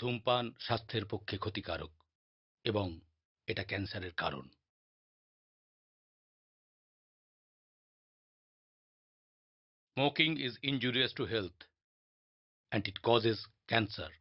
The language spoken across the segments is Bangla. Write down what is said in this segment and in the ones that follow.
ধূমপান স্বাস্থ্যের পক্ষে ক্ষতিকারক এবং এটা ক্যান্সারের কারণ। Smoking is injurious to health and it causes cancer.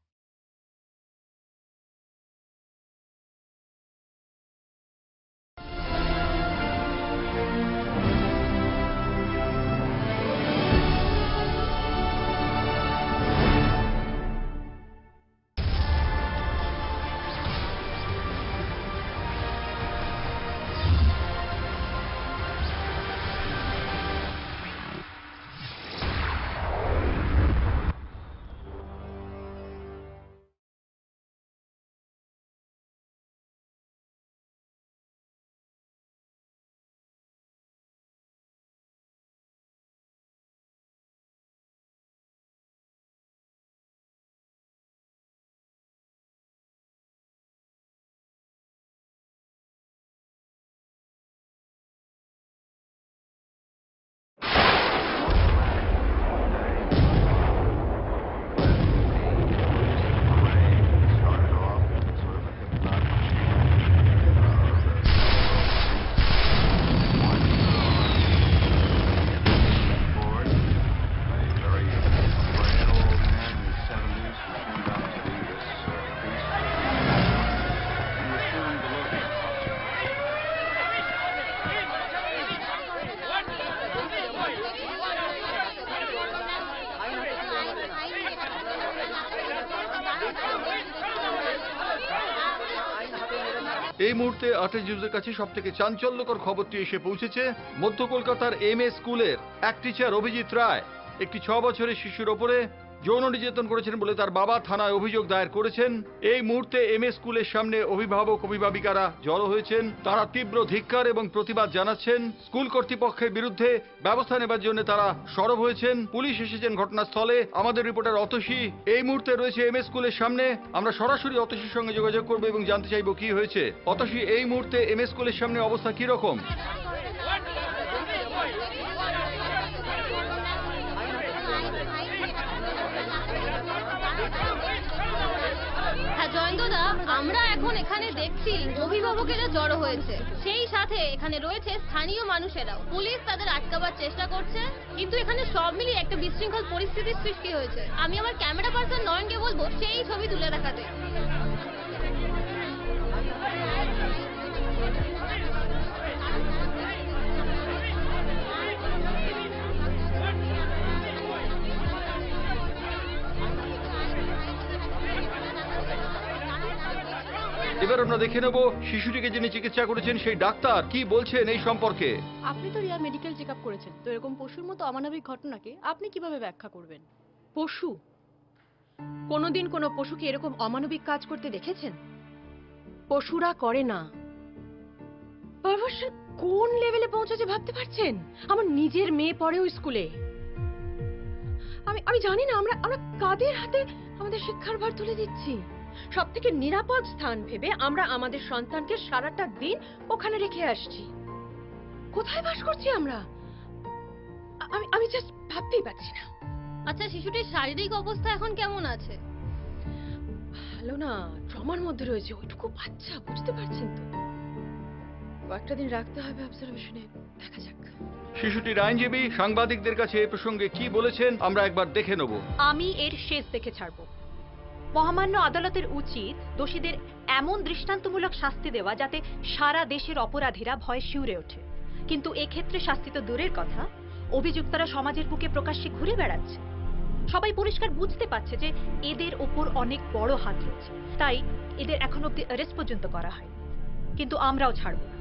এই মুহূর্তে আর্টিস্টদের কাছে সবথেকে চাঞ্চল্যকর খবরটি এসে পৌঁছেছে মধ্য কলকাতার এমএ স্কুলের এক টিচার অভিজিৎ রায় একটি 6 বছরের শিশুর ওপরে যৌন নির্যাতন করেছেন বলে তার বাবা থানায় অভিযোগ দায়ের করেছেন। এই মুহূর্তে এমএ স্কুলের সামনে অভিভাবক অভিভাবিকারা জড়ো হয়েছেন। তারা তীব্র ধিক্কার এবং প্রতিবাদ জানাচ্ছেন। স্কুল কর্তৃপক্ষের বিরুদ্ধে ব্যবস্থা নেবার জন্য তারা সরব হয়েছেন। পুলিশ এসেছেন ঘটনাস্থলে। আমাদের রিপোর্টার অতসী এই মুহূর্তে রয়েছে এমএ স্কুলের সামনে। আমরা সরাসরি অতসীর সঙ্গে যোগাযোগ করবো এবং জানতে চাইবো কি হয়েছে। অতসী, এই মুহূর্তে এমএ স্কুলের সামনে অবস্থা কি রকম? জয়ন্তদা, আমরা এখন এখানে দেখছি অভিভাবকেরা জড়ো হয়েছে, সেই সাথে এখানে রয়েছে স্থানীয় মানুষেরাও। পুলিশ তাদের আটকাবার চেষ্টা করছে, কিন্তু এখানে সব মিলিয়ে একটা বিশৃঙ্খল পরিস্থিতির সৃষ্টি হয়েছে। আমি আমার ক্যামেরা পার্সন নয়নকে বলবো সেই ছবি তুলে দেখাতে। এবার আমরা দেখে নেব শিশুটিকে যিনি চিকিৎসা করেছেন সেই ডাক্তার কি বলছেন এই সম্পর্কে। আপনি তো রিয়া মেডিকেল চেকআপ করেছেন, তো এরকম পশুর মতো অমানবিক ঘটনাকে আপনি কিভাবে ব্যাখ্যা করবেন? পশু? কোনোদিন কোনো পশুকে এরকম অমানবিক কাজ করতে দেখেছেন? পশুরা করে না। পারভার্সন কোন লেভেলে পৌঁছেছে ভাবতে পারছেন? আমার নিজের মেয়ে পড়ে ওই স্কুলে। আমি জানি না আমরা কাদের হাতে আমাদের শিক্ষার ভার তুলে দিচ্ছি। সব থেকে নিরাপদ স্থান ভেবে আমরা আমাদের সন্তানকে সারাটা দিন ওখানে রেখে আসছি। কোথায় বাস করছি আমরা? আমি জাস্ট ভাবতেই পারছি না। আচ্ছা, শিশুটির শারীরিক অবস্থা এখন কেমন আছে? ভালো না, ট্রমার মধ্যে রয়েছে। ওইটুকু বাচ্চা, বুঝতে পারছেন তো। কয়েকটা দিন রাখতে হবে অবজারভেশনে, দেখা যাক। শিশুটির আইনজীবী সাংবাদিকদের কাছে এ প্রসঙ্গে কি বলেছেন আমরা একবার দেখে নেব। আমি এর শেষ দেখে ছাড়ব। মহামান্য আদালতের উচিত দোষীদের এমন দৃষ্টান্তমূলক শাস্তি দেওয়া যাতে সারা দেশের অপরাধীরা ভয়ে শিউরে ওঠে। কিন্তু এক্ষেত্রে শাস্তি তো দূরের কথা, অভিযুক্তরা সমাজের বুকে প্রকাশ্যে ঘুরে বেড়াচ্ছে। সবাই পরিষ্কার বুঝতে পারছে যে এদের ওপর অনেক বড় হাত রয়েছে, তাই এদের এখন অব্দি অ্যারেস্ট পর্যন্ত করা হয়। কিন্তু আমরাও ছাড়ব না।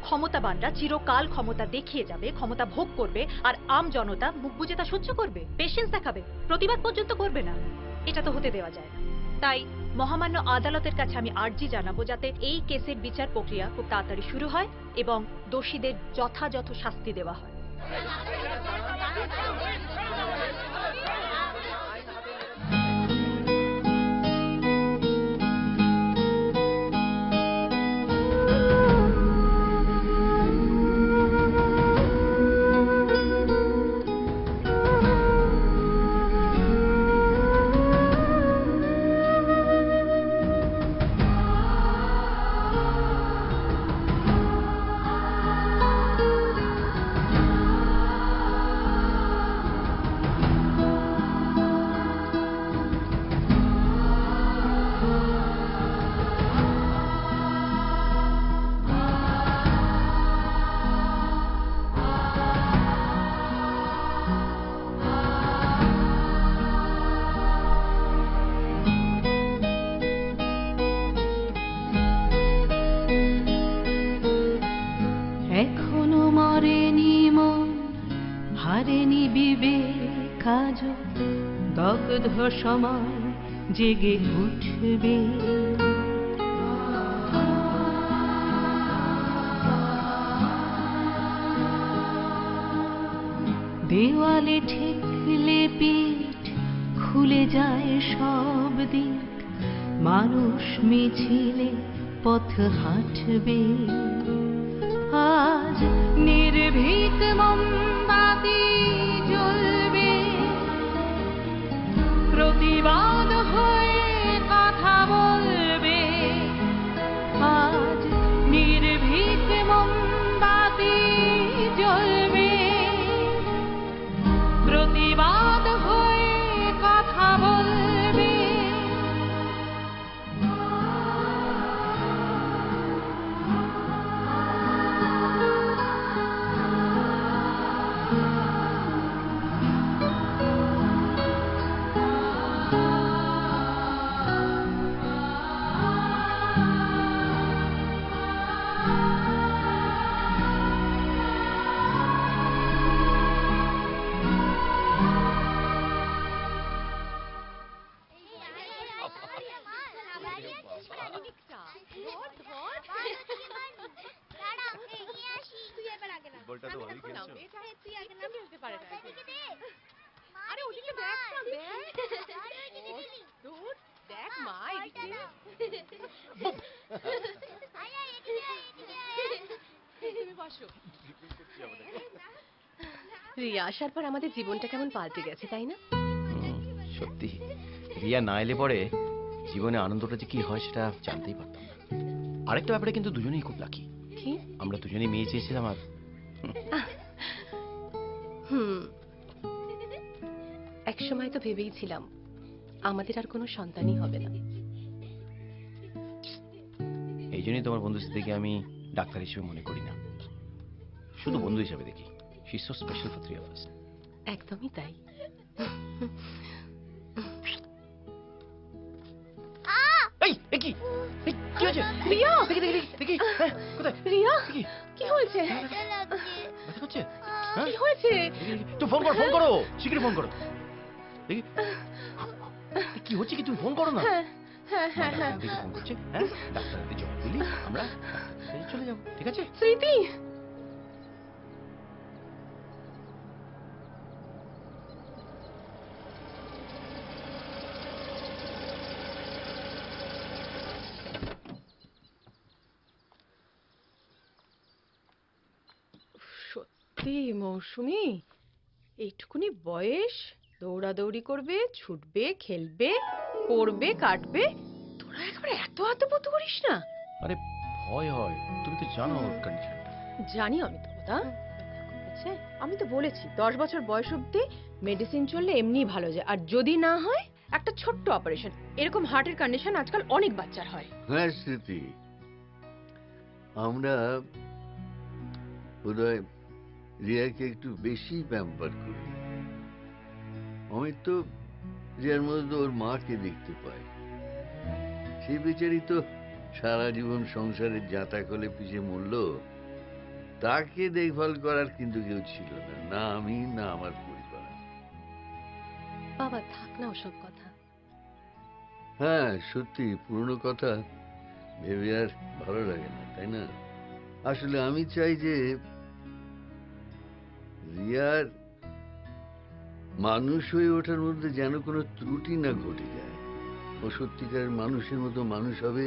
ক্ষমতাবানরা চিরকাল ক্ষমতা দেখিয়ে যাবে, ক্ষমতা ভোগ করবে, আর আম জনতা মুখ বুজে তা সহ্য করবে, পেশেন্স দেখাবে, প্রতিবাদ পর্যন্ত করবে না। এটা তো হতে দেওয়া যায় না। তাই মহামান্য আদালতের কাছে আমি আর্জি জানাবো যাতে এই কেসের বিচার প্রক্রিয়া খুব তাড়াতাড়ি শুরু হয় এবং দোষীদের যথাযথ শাস্তি দেওয়া হয়। আজ দগ্ধ সমান জেগে উঠবে। দেওয়ালে ঠেকলে পিঠ খুলে যায় সব দিক, মানুষ মিছিলে পথ হাঁটবে। আজ নির্ভীক মোমবাতি জ্বলবে, প্রতিবাদ হয়ে কথা বলবে। আজ নির্ভীক মোমবাতি জ্বলবে, প্রতিবাদ হয়ে কথা বলবে। আরে ওদিকে দেখ না, দেখ মা, রিয়া আসার পর আমাদের জীবনটা কেমন পাল্টে গেছে, তাই না? সত্যি রিয়া না এলে পরে জীবনে আনন্দটা যে কি হয় সেটা জানতেই পারতাম না। আরেকটা ব্যাপারে কিন্তু দুজনেই খুব লাকি, কি? আমরা দুজনেই মেয়ে চেয়েছিলাম। আর এক সময় তো ভেবেই ছিলাম আমাদের আর কোনো সন্তানই হবে না। এই জন্যই তোমার বন্ধু সিদ্দিকে আমি ডাক্তার হিসেবে মনে করি না, শুধু বন্ধু হিসেবে দেখি। She is so special for three of us. একদমই তাই। এই এই কি এই কি হয়েছে? রিয়া, দেখি দেখি দেখি হ্যাঁ, কোথায় রিয়া, দেখি কি হয়েছে? ব্যথা করছে? হ্যাঁ? কি হয়েছে? তুই ফোন করো, ফোন করো, শীঘ্রই ফোন করো। দেখি কি হচ্ছে কি, তুমি ফোন করো না। হ্যাঁ হ্যাঁ হ্যাঁ হ্যাঁ। দেখি ফোন করছে। হ্যাঁ, ডাক্তারকে জবাব দিলি আমরা ডাক্তারের কাছে চলে যাবো, ঠিক আছে? স্মৃতি, সত্যি মৌসুমী, এইটুকুনি বয়স, দৌড়াদৌড়ি করবে, ছুটবে, খেলবে, পড়বে, কাটবে, তোরা একবার এত আতপুত করিস না? আরে ভয় হয়, তুমি তো জানো ওর কন্ডিশনটা। জানি আমি তো দাদা, আমি তো বলেছি 10 বছর বয়স অব্দি মেডিসিন চললে এমনি ভালো যায়, আর যদি না হয় একটা ছোট্ট অপারেশন। এরকম হার্টের কন্ডিশন আজকাল অনেক বাচ্চার হয়। হ্যাঁ স্মৃতি, আমরা বোধহয় রিয়াকে একটু বেশি প্যাম্পার করি। অমিত তো রিয়ার মধ্যে ওর মাকে দেখতে পায়। সে বেচারি তো সারা জীবন সংসারের জাঁতা কলে পিছে মরল, তাকে দেখভাল করার কিন্তু কেউ ছিল না, না আমি না আমার পরিবার। বাবা থাক না ওসব কথা। হ্যাঁ সত্যি, পুরনো কথা ভেবে আর ভালো লাগে না, তাই না? আসলে আমি চাই যে রিয়ার মানুষ হয়ে ওঠার মধ্যে যেন কোনো ত্রুটি না ঘটে যায়। ও সত্যিকারের মানুষের মতো মানুষ হবে,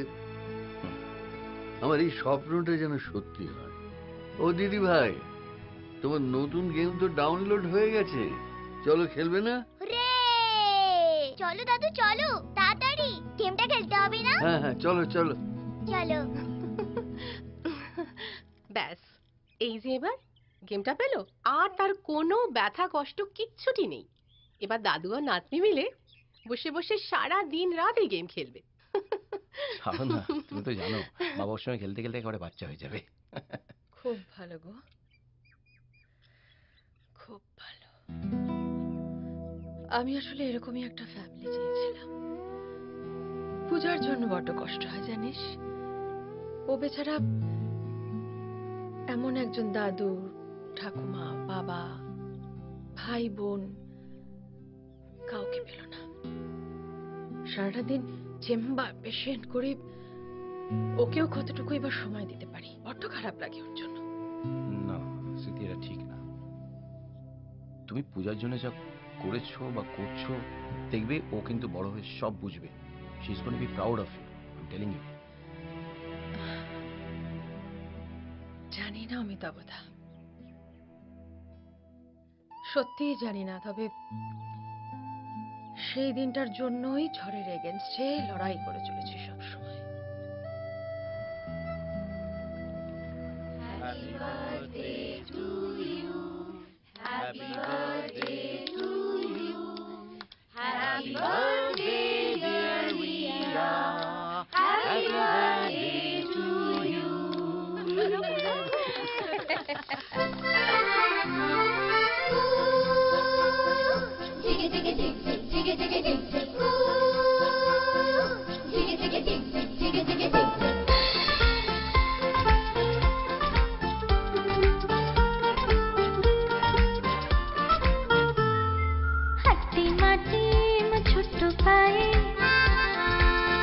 আমার এই স্বপ্নটা যেন সত্যি হয়। ও দিদি ভাই, তোমার নতুন গেম তো ডাউনলোড হয়ে গেছে, চলো খেলবে না? চলো দাদু চলো, তাড়াতাড়ি গেমটা খেলতে হবে না? হ্যাঁ হ্যাঁ চলো চলো চলো। ব্যাস, এই যে এবার গেমটা পেলো, আর তার কোনো ব্যথা কষ্ট কিচ্ছুটি নেই। এবার দাদু আর নাতনি মিলে বসে বসে সারা দিন রাত এই গেম খেলবে। ছাড়ো না, তুমি তো জানো বাবার সঙ্গে খেলতে খেলতে একেবারে বাচ্চা হয়ে যাবে। খুব ভালো গো, খুব ভালো। আমি আসলে এরকমই একটা ফ্যামিলি চেয়েছিলাম। পূজার জন্য বড্ড কষ্ট হয় জানিস, ও বেচারা এমন একজন দাদু, ঠাকুমা, বাবা, ভাই বোন কাউকে পেল না। সারাটা দিন চেম্বার পেশেন্ট করে ওকেও কতটুকু এবার সময় দিতে পারি, বড্ড খারাপ লাগে ওর জন্য। না স্মৃতি, এটা ঠিক না। তুমি পূজার জন্য যা করেছো বা করছো, দেখবে ও কিন্তু বড় হয়ে সব বুঝবে। She is going to be proud of you, I am telling you. জানি না অমিতাভদা, সত্যিই জানি না। তবে সেই দিনটার জন্যই ঝড়ের এগেনস্টে লড়াই করে চলেছি সবসময়।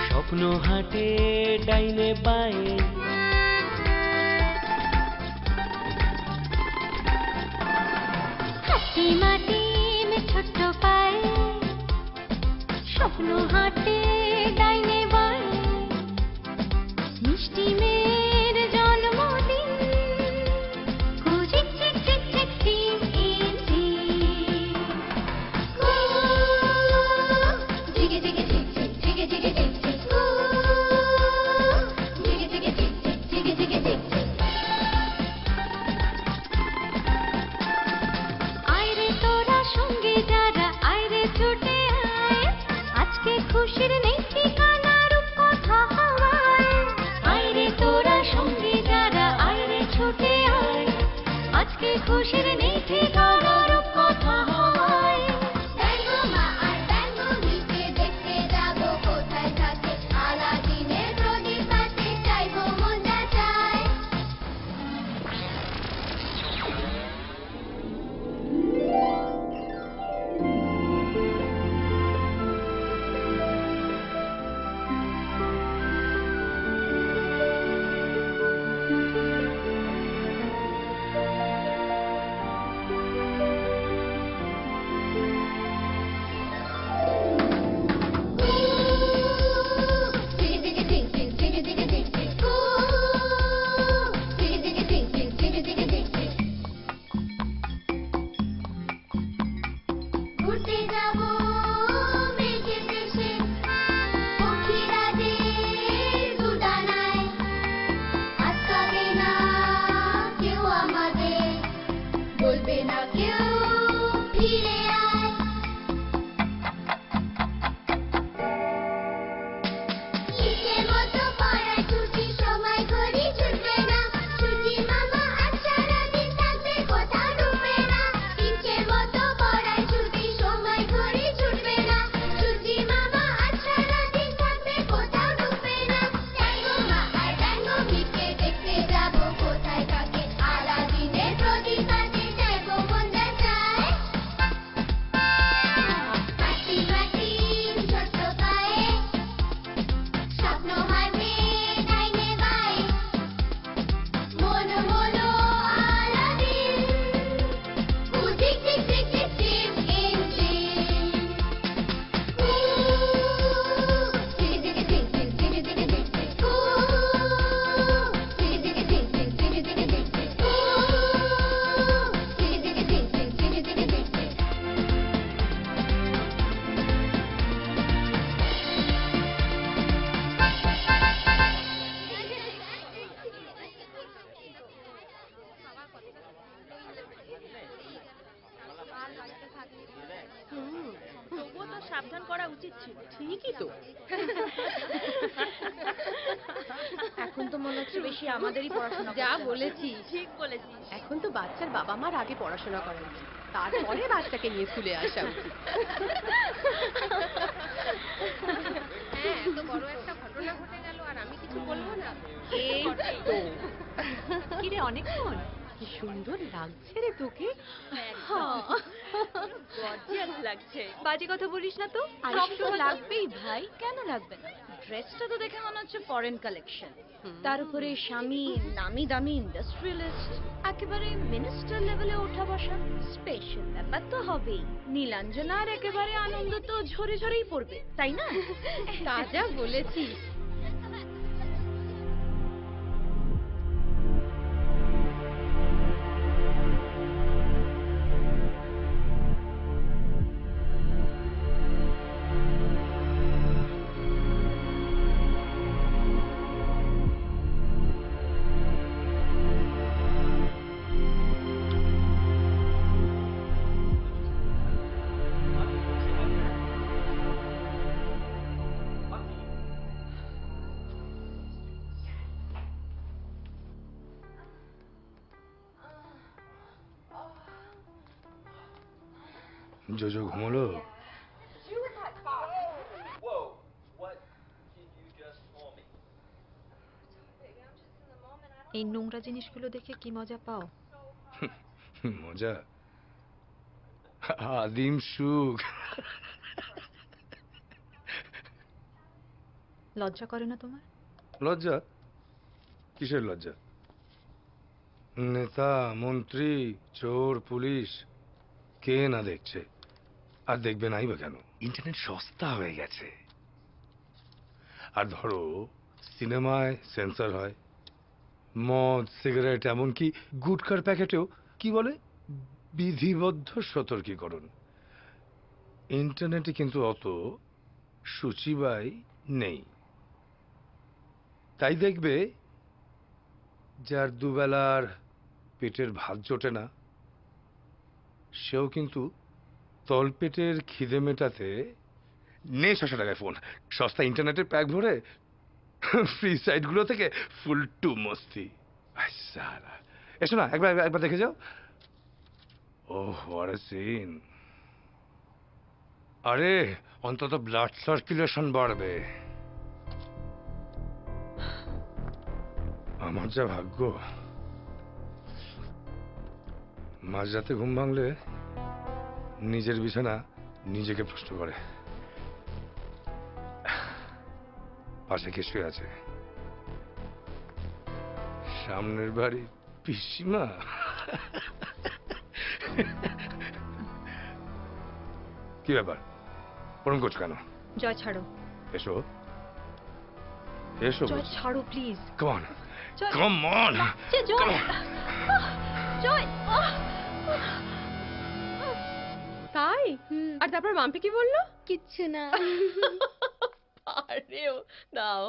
স্বপ্ন হাটে ডাইনে বায়ে, হাতি মাটি মে ছোট্ট পায়ে, স্বপ্ন হাটে ডাইনে বায়ে, মিষ্টি মেয়ের জন্মদিন, কুচিক চিক চিক চিক টিম ইঞ্চি, জিগে জিগে জিগ জিগ জিগে জিগে জিগ জিগ, জিগে জিগে জিগ জিগ জিগে জিগে জিগ জিগ। আইরে তোরা সঙ্গে যারা, আইরে ছুটে আয়, আজকে খুশির নেই ঠিকানা, রূপকথা হাওয়ায়। আইরে তোরা সঙ্গে যারা, আইরে ছুটে আয়, আজকে খুশির নেই ঠিকানা, রূপকথা হাওয়ায়। ব্যঙ্গো মা আর ব্যঙ্গো মিকে দেখতে যাবো কোথায় থাকে, আলাদিনের প্রদীপ হাতে চাইবো মন যা চায়। ঘুরতে যাবো মেঘের দেশে, পক্ষীরাজের দুডানায়, আটকাবে না কেউ আমাদের, বলবে না কেউ ফিরে আয়। ইচ্ছে মতো পাড়ায় ছুটি, সময় ঘড়ি ছুটবে না, ছুটি মামা আজ সারাদিন থাকবে, কোথাও ডুববে না। ইচ্ছে মতো পাড়ায় ছুটি, সময় ঘড়ি ছুটবে না, ছুটি মামা আজ সারাদিন থাকবে, কোথাও ডুববে না। ব্যঙ্গো মা আর ব্যঙ্গো মিকে দেখতে যাবো কোথায় থাকে, আলাদিনের প্রদীপ হাতে চাইবো মন যা চায়। মাটি মাটি ছোট্ট পায়ে, স্বপ্ন হাটে ডাইনে বায়ে, মন মনো আলাদিন, কুচিক চিক চিক চিক টিম ইঞ্চি, জিগে জিগে জিগ জিগ জিগে জিগে জিগ জিগ, জিগে জিগে জিগ জিগ জিগে জিগে জিগ জিগ, জিগে জিগে জিগ জিগ জিগে জিগে জিগ জিগ। তবুও তো সাবধান করা উচিত ছিল। ঠিকই তো। এখন তো মনে হচ্ছে বেশি আমাদেরই পড়াশোনা যা করতে হবে। বলেছি, ঠিক বলেছিস। এখন তো বাচ্চার বাবা মার আগে পড়াশোনা করা উচিত, তারপরে বাচ্চাকে নিয়ে স্কুলে আসা উচিত। হ্যাঁ, এত বড় একটা ঘটনা ঘটে গেল আর আমি কিছু বলবো না। এই তো। কিরে অনেকক্ষণ? কি সুন্দর লাগছে রে তোকে। গর্জিয়াস লাগছে। বাজে কথা বলিস না তো, সব তো লাগবেই ভাই, কেন লাগবে না? ড্রেসটা তো দেখে মনে হচ্ছে ফরেন কালেকশন, তার উপরে স্বামী নামি দামি ইন্ডাস্ট্রিয়ালিস্ট, একেবারে মিনিস্টার লেভেলে ওঠা বসা, স্পেশাল ব্যাপার তো হবেই। নীলাঞ্জনার একেবারে আনন্দ তো ঝরে ঝরেই পড়বে, তাই না? তা যা বলেছিস। জোজো ঘুমলো? এই নোংরা জিনিসগুলো দেখে কি মজা পাও? মজা? আদিম সুখ। লজ্জা করে না তোমার? লজ্জা? কিসের লজ্জা? নেতা, মন্ত্রী, চোর, পুলিশ কে না দেখছে? আর দেখবে নাই বা কেন? ইন্টারনেট সস্তা হয়ে গেছে। আর ধরো সিনেমায় সেন্সর হয়, মদ, সিগারেট, এমনকি গুটখার প্যাকেটেও কি বলে বিধিবদ্ধ সতর্কীকরণ। ইন্টারনেটে কিন্তু অত সূচিবাই নেই। তাই দেখবে যার দুবেলার পেটের ভাত জোটে না, সেও কিন্তু তলপেটের খিদে মেটাতে নেই 600 টাকায় ফোন, সস্তা ইন্টারনেটের প্যাক ভরে ফ্রি সাইটগুলো থেকে ফুল টু মস্তি। সালা, এসো না একবার দেখে যাও। Oh what a scene! আরে অন্তত ব্লাড সার্কুলেশন বাড়বে। আমার যা ভাগ্য, মাঝরাতে ঘুম ভাঙলে নিজের বিছানা নিজেকে প্রশ্ন করে। পাশে কে শুয়ে আছে? সামনের বাড়ি পিসিমা। কি ব্যাপার, ওরম করছো কেন? জয় ছাড়ো, এসো এসো। জয় ছাড়ো please. Come on, come on. Joy, Joy. তাই? আর তারপর মাম্পি কি বললো? কিচ্ছু না। আরেও দাও।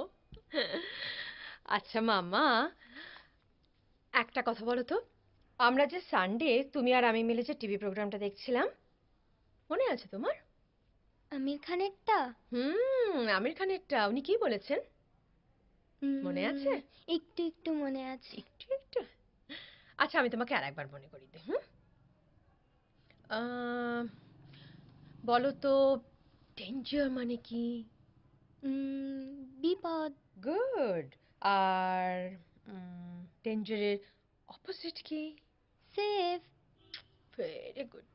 আচ্ছা মামা, একটা কথা বলো তো, আমরা যে সানডে তুমি আর আমি মিলে যে টিভি প্রোগ্রামটা দেখছিলাম, মনে আছে তোমার? আমির খানেরটা? আমির খানেরটা। উনি কি বলেছেন মনে আছে? একটু একটু মনে আছে। একটু একটু? আচ্ছা আমি তোমাকে আর একবার মনে করি দিই। বলো তো, ডেঞ্জার মানে কি? বিপদ। গুড। আর ডেঞ্জারের অপোজিট কি? সেফ। Very good.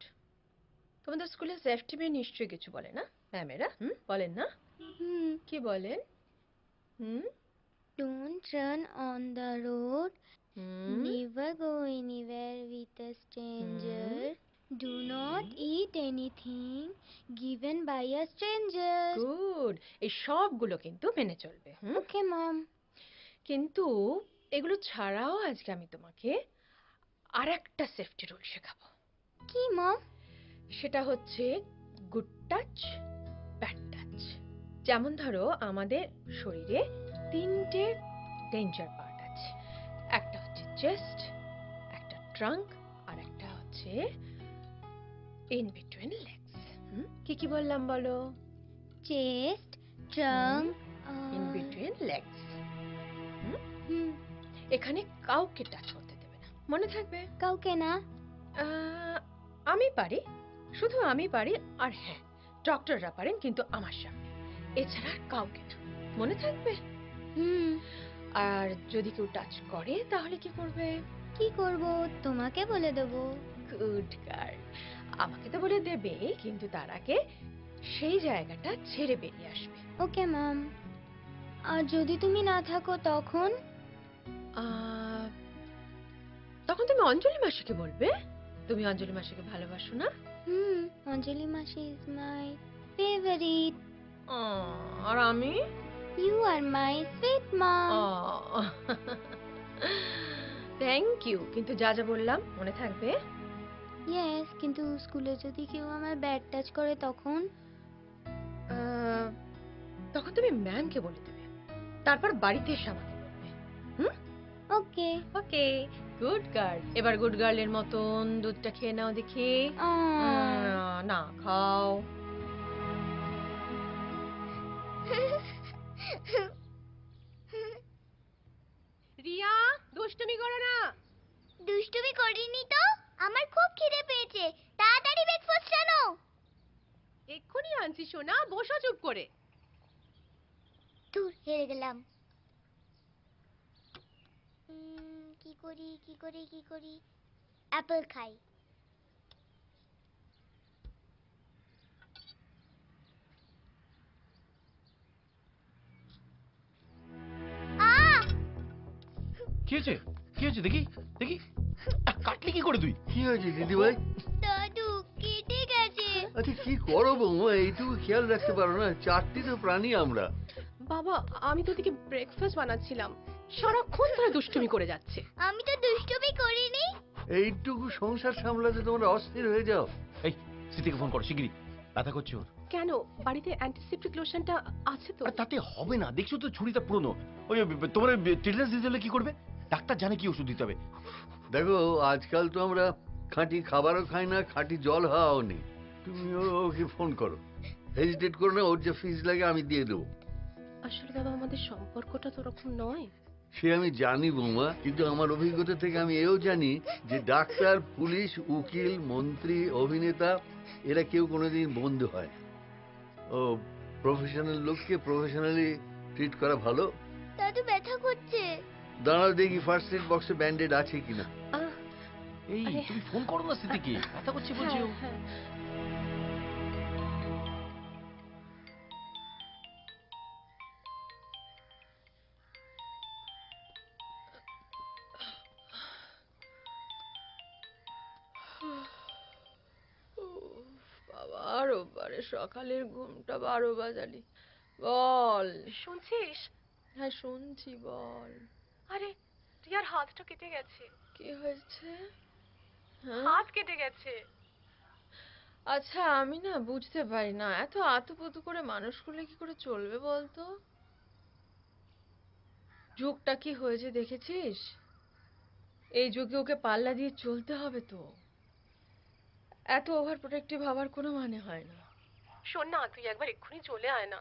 তোমাদের স্কুলে সেফটি নিয়ে নিশ্চয়ই কিছু বলে না ম্যামেরা? বলেন না? কি বলেন? Don't run on the road. Never go anywhere with a stranger. Do not eat anything given by a stranger. Good. এই সবগুলো কিন্তু মেনে চলবে। Okay, mom. কিন্তু এগুলো ছাড়াও আজকে আমি তোমাকে আর একটা সেফটি রুল শেখাবো। কি মম? সেটা হচ্ছে গুড টাচ, ব্যাড টাচ। যেমন ধরো আমাদের শরীরে 3টে ডেঞ্জার পার্ট আছে। একটা হচ্ছে চেস্ট, একটা ট্রাঙ্ক, আর একটা হচ্ছে ইন বিটুইন লেগস। কি কি বললাম বলো? Chest, trunk, in between legs. এখানে কাউকে টাচ করতে দেবে না, মনে থাকবে? কাউকে না? আমি পারি, শুধু আমি পারি। আর হ্যাঁ, ডক্টররা পারেন, কিন্তু আমার সামনে। এছাড়া আর কাউকে না, মনে থাকবে? আর যদি কেউ টাচ করে তাহলে কি করবে? কি কি করব তোমাকে বলে দেব। Good girl. আমাকে তো বলে দেবে, কিন্তু তার আগে সেই জায়গাটা ছেড়ে বেরিয়ে আসবে। Okay ma'am. আর যদি তুমি না থাকো তখন? তখন তুমি অঞ্জলি মাসিকে বলবে। তুমি অঞ্জলি মাসিকে ভালোবাসো না? অঞ্জলি মাসি ইজ মাই ফেভারিট। আর আমি? You are my sweet mom. Thank you, কিন্তু যা যা বললাম মনে থাকবে? ইয়েস, কিন্তু স্কুলে যদি কেউ আমার ব্যাড টাচ করে তখন? তখন তুমি ম্যামকে বলে দেবে, তারপর বাড়িতে এসে আমাকে বলবে। ওকে ওকে, গুড গার্ল। এবার গুড গার্লের মতন দুধটা খেয়ে নাও দেখি। না খাও। রিয়া, দুষ্টুমি করো না। দুষ্টুমি করিনি তো, আমার খুব খিদে পেয়েছে, তাড়াতাড়ি ব্রেকফাস্ট আনো। এক্ষুনি আনছি সোনা, বসো চুপ করে। দূর, হেরে গেলাম। কি করি কি করি কি করি? অ্যাপল খাই। কি হয়েছে? কি হয়েছে দেখি দেখি। কাটলি কি করে তুই? কি হয়েছে দিদি ভাই? দাদু কেটে গেছে। আচ্ছা কি করো বৌমা, এইটুকু খেয়াল রাখতে পারো না? চারটি তো প্রাণী আমরা। বাবা, আমি তো ওদিকে ব্রেকফাস্ট বানাচ্ছিলাম, সারাক্ষণ ধরে দুষ্টুমি করে যাচ্ছে। আমি তো দুষ্টুমি করিনি। এইটুকু সংসার সামলাতে তোমরা অস্থির হয়ে যাও। এই স্মৃতিকে ফোন করো শিগগিরই, ব্যথা করছে ওর। কেন, বাড়িতে অ্যান্টিসেপ্টিক লোশনটা আছে তো? আর তাতে হবে না, দেখছো তো ছুরিটা পুরনো। ওই তোমার টেটনাস দিতে হলে কি করবে? ডাক্তার জানে কি ওষুধ দিতে হবে। দেখো আজকাল তো আমরা খাঁটি খাবারও খাই না, খাঁটি জল হাওয়াও নেই। তুমি ওকে ফোন করো, হেজিটেট করো না, ওর যে ফিজ লাগে আমি দিয়ে দেবো। আসলে বাবা, আমাদের সম্পর্কটা তো ওরকম নয়। সে আমি জানি বৌমা, কিন্তু আমার অভিজ্ঞতা থেকে আমি এও জানি যে ডাক্তার, পুলিশ, উকিল, মন্ত্রী, অভিনেতা এরা কেউ কোনোদিন বন্ধু হয় না। ও প্রফেশনাল লোককে প্রফেশনালি ট্রিট করা ভালো। দাদু ব্যথা করছে। দাঁড়াও দেখি ফার্স্ট এড বক্সে ব্যান্ডেড আছে কিনা। এই তুমি ফোন করো না স্মৃতিকে, ব্যথা করছে বলছি ও। বাবা, রোববারে সকালের ঘুমটা 12 বাজালি। বল, শুনছিস? হ্যাঁ শুনছি, বল। আরে রিয়ার হাতটা কেটে গেছে। কি হয়েছে? হাত কেটে গেছে। আচ্ছা, আমি না বুঝতে পারি না, এত আতুপুতু করে মানুষ করলে কি করে চলবে বলতো? যুগটা কি হয়েছে দেখেছিস? এই যুগে ওকে পাল্লা দিয়ে চলতে হবে তো। এত ওভার প্রোটেক্টিভ হওয়ার কোনো মানে হয় না। শোন না, তুই একবার এক্ষুনি চলে আয় না।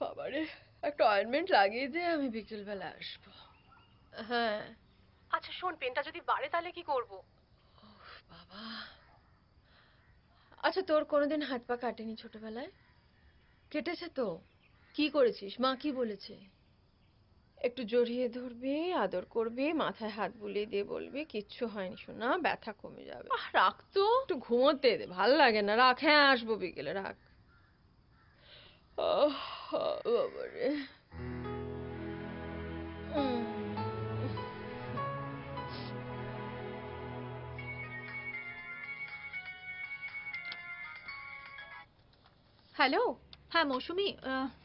বাবারে, একটা অয়েন্টমেন্ট লাগিয়ে দে, আমি বিকেল বেলা আসবো। হ্যাঁ। আচ্ছা শোন, পেনটা যদি বাড়ে তাহলে কি করব? বাবা, আচ্ছা তোর কোনোদিন হাত পা কাটেনি ছোটবেলায়? কেটেছে তো? কি করেছিস? মা কি বলেছে? একটু জড়িয়ে ধরবি, আদর করবি, মাথায় হাত বুলিয়ে দিয়ে বলবি কিচ্ছু হয়নি সোনা, ব্যথা কমে যাবে। রাখ তো, একটু ঘুমোতে দে, ভাল লাগে না। রাখ, হ্যাঁ আসবো বিকেলে, রাখ। বাবারে। হ্যালো। হ্যাঁ মৌসুমি,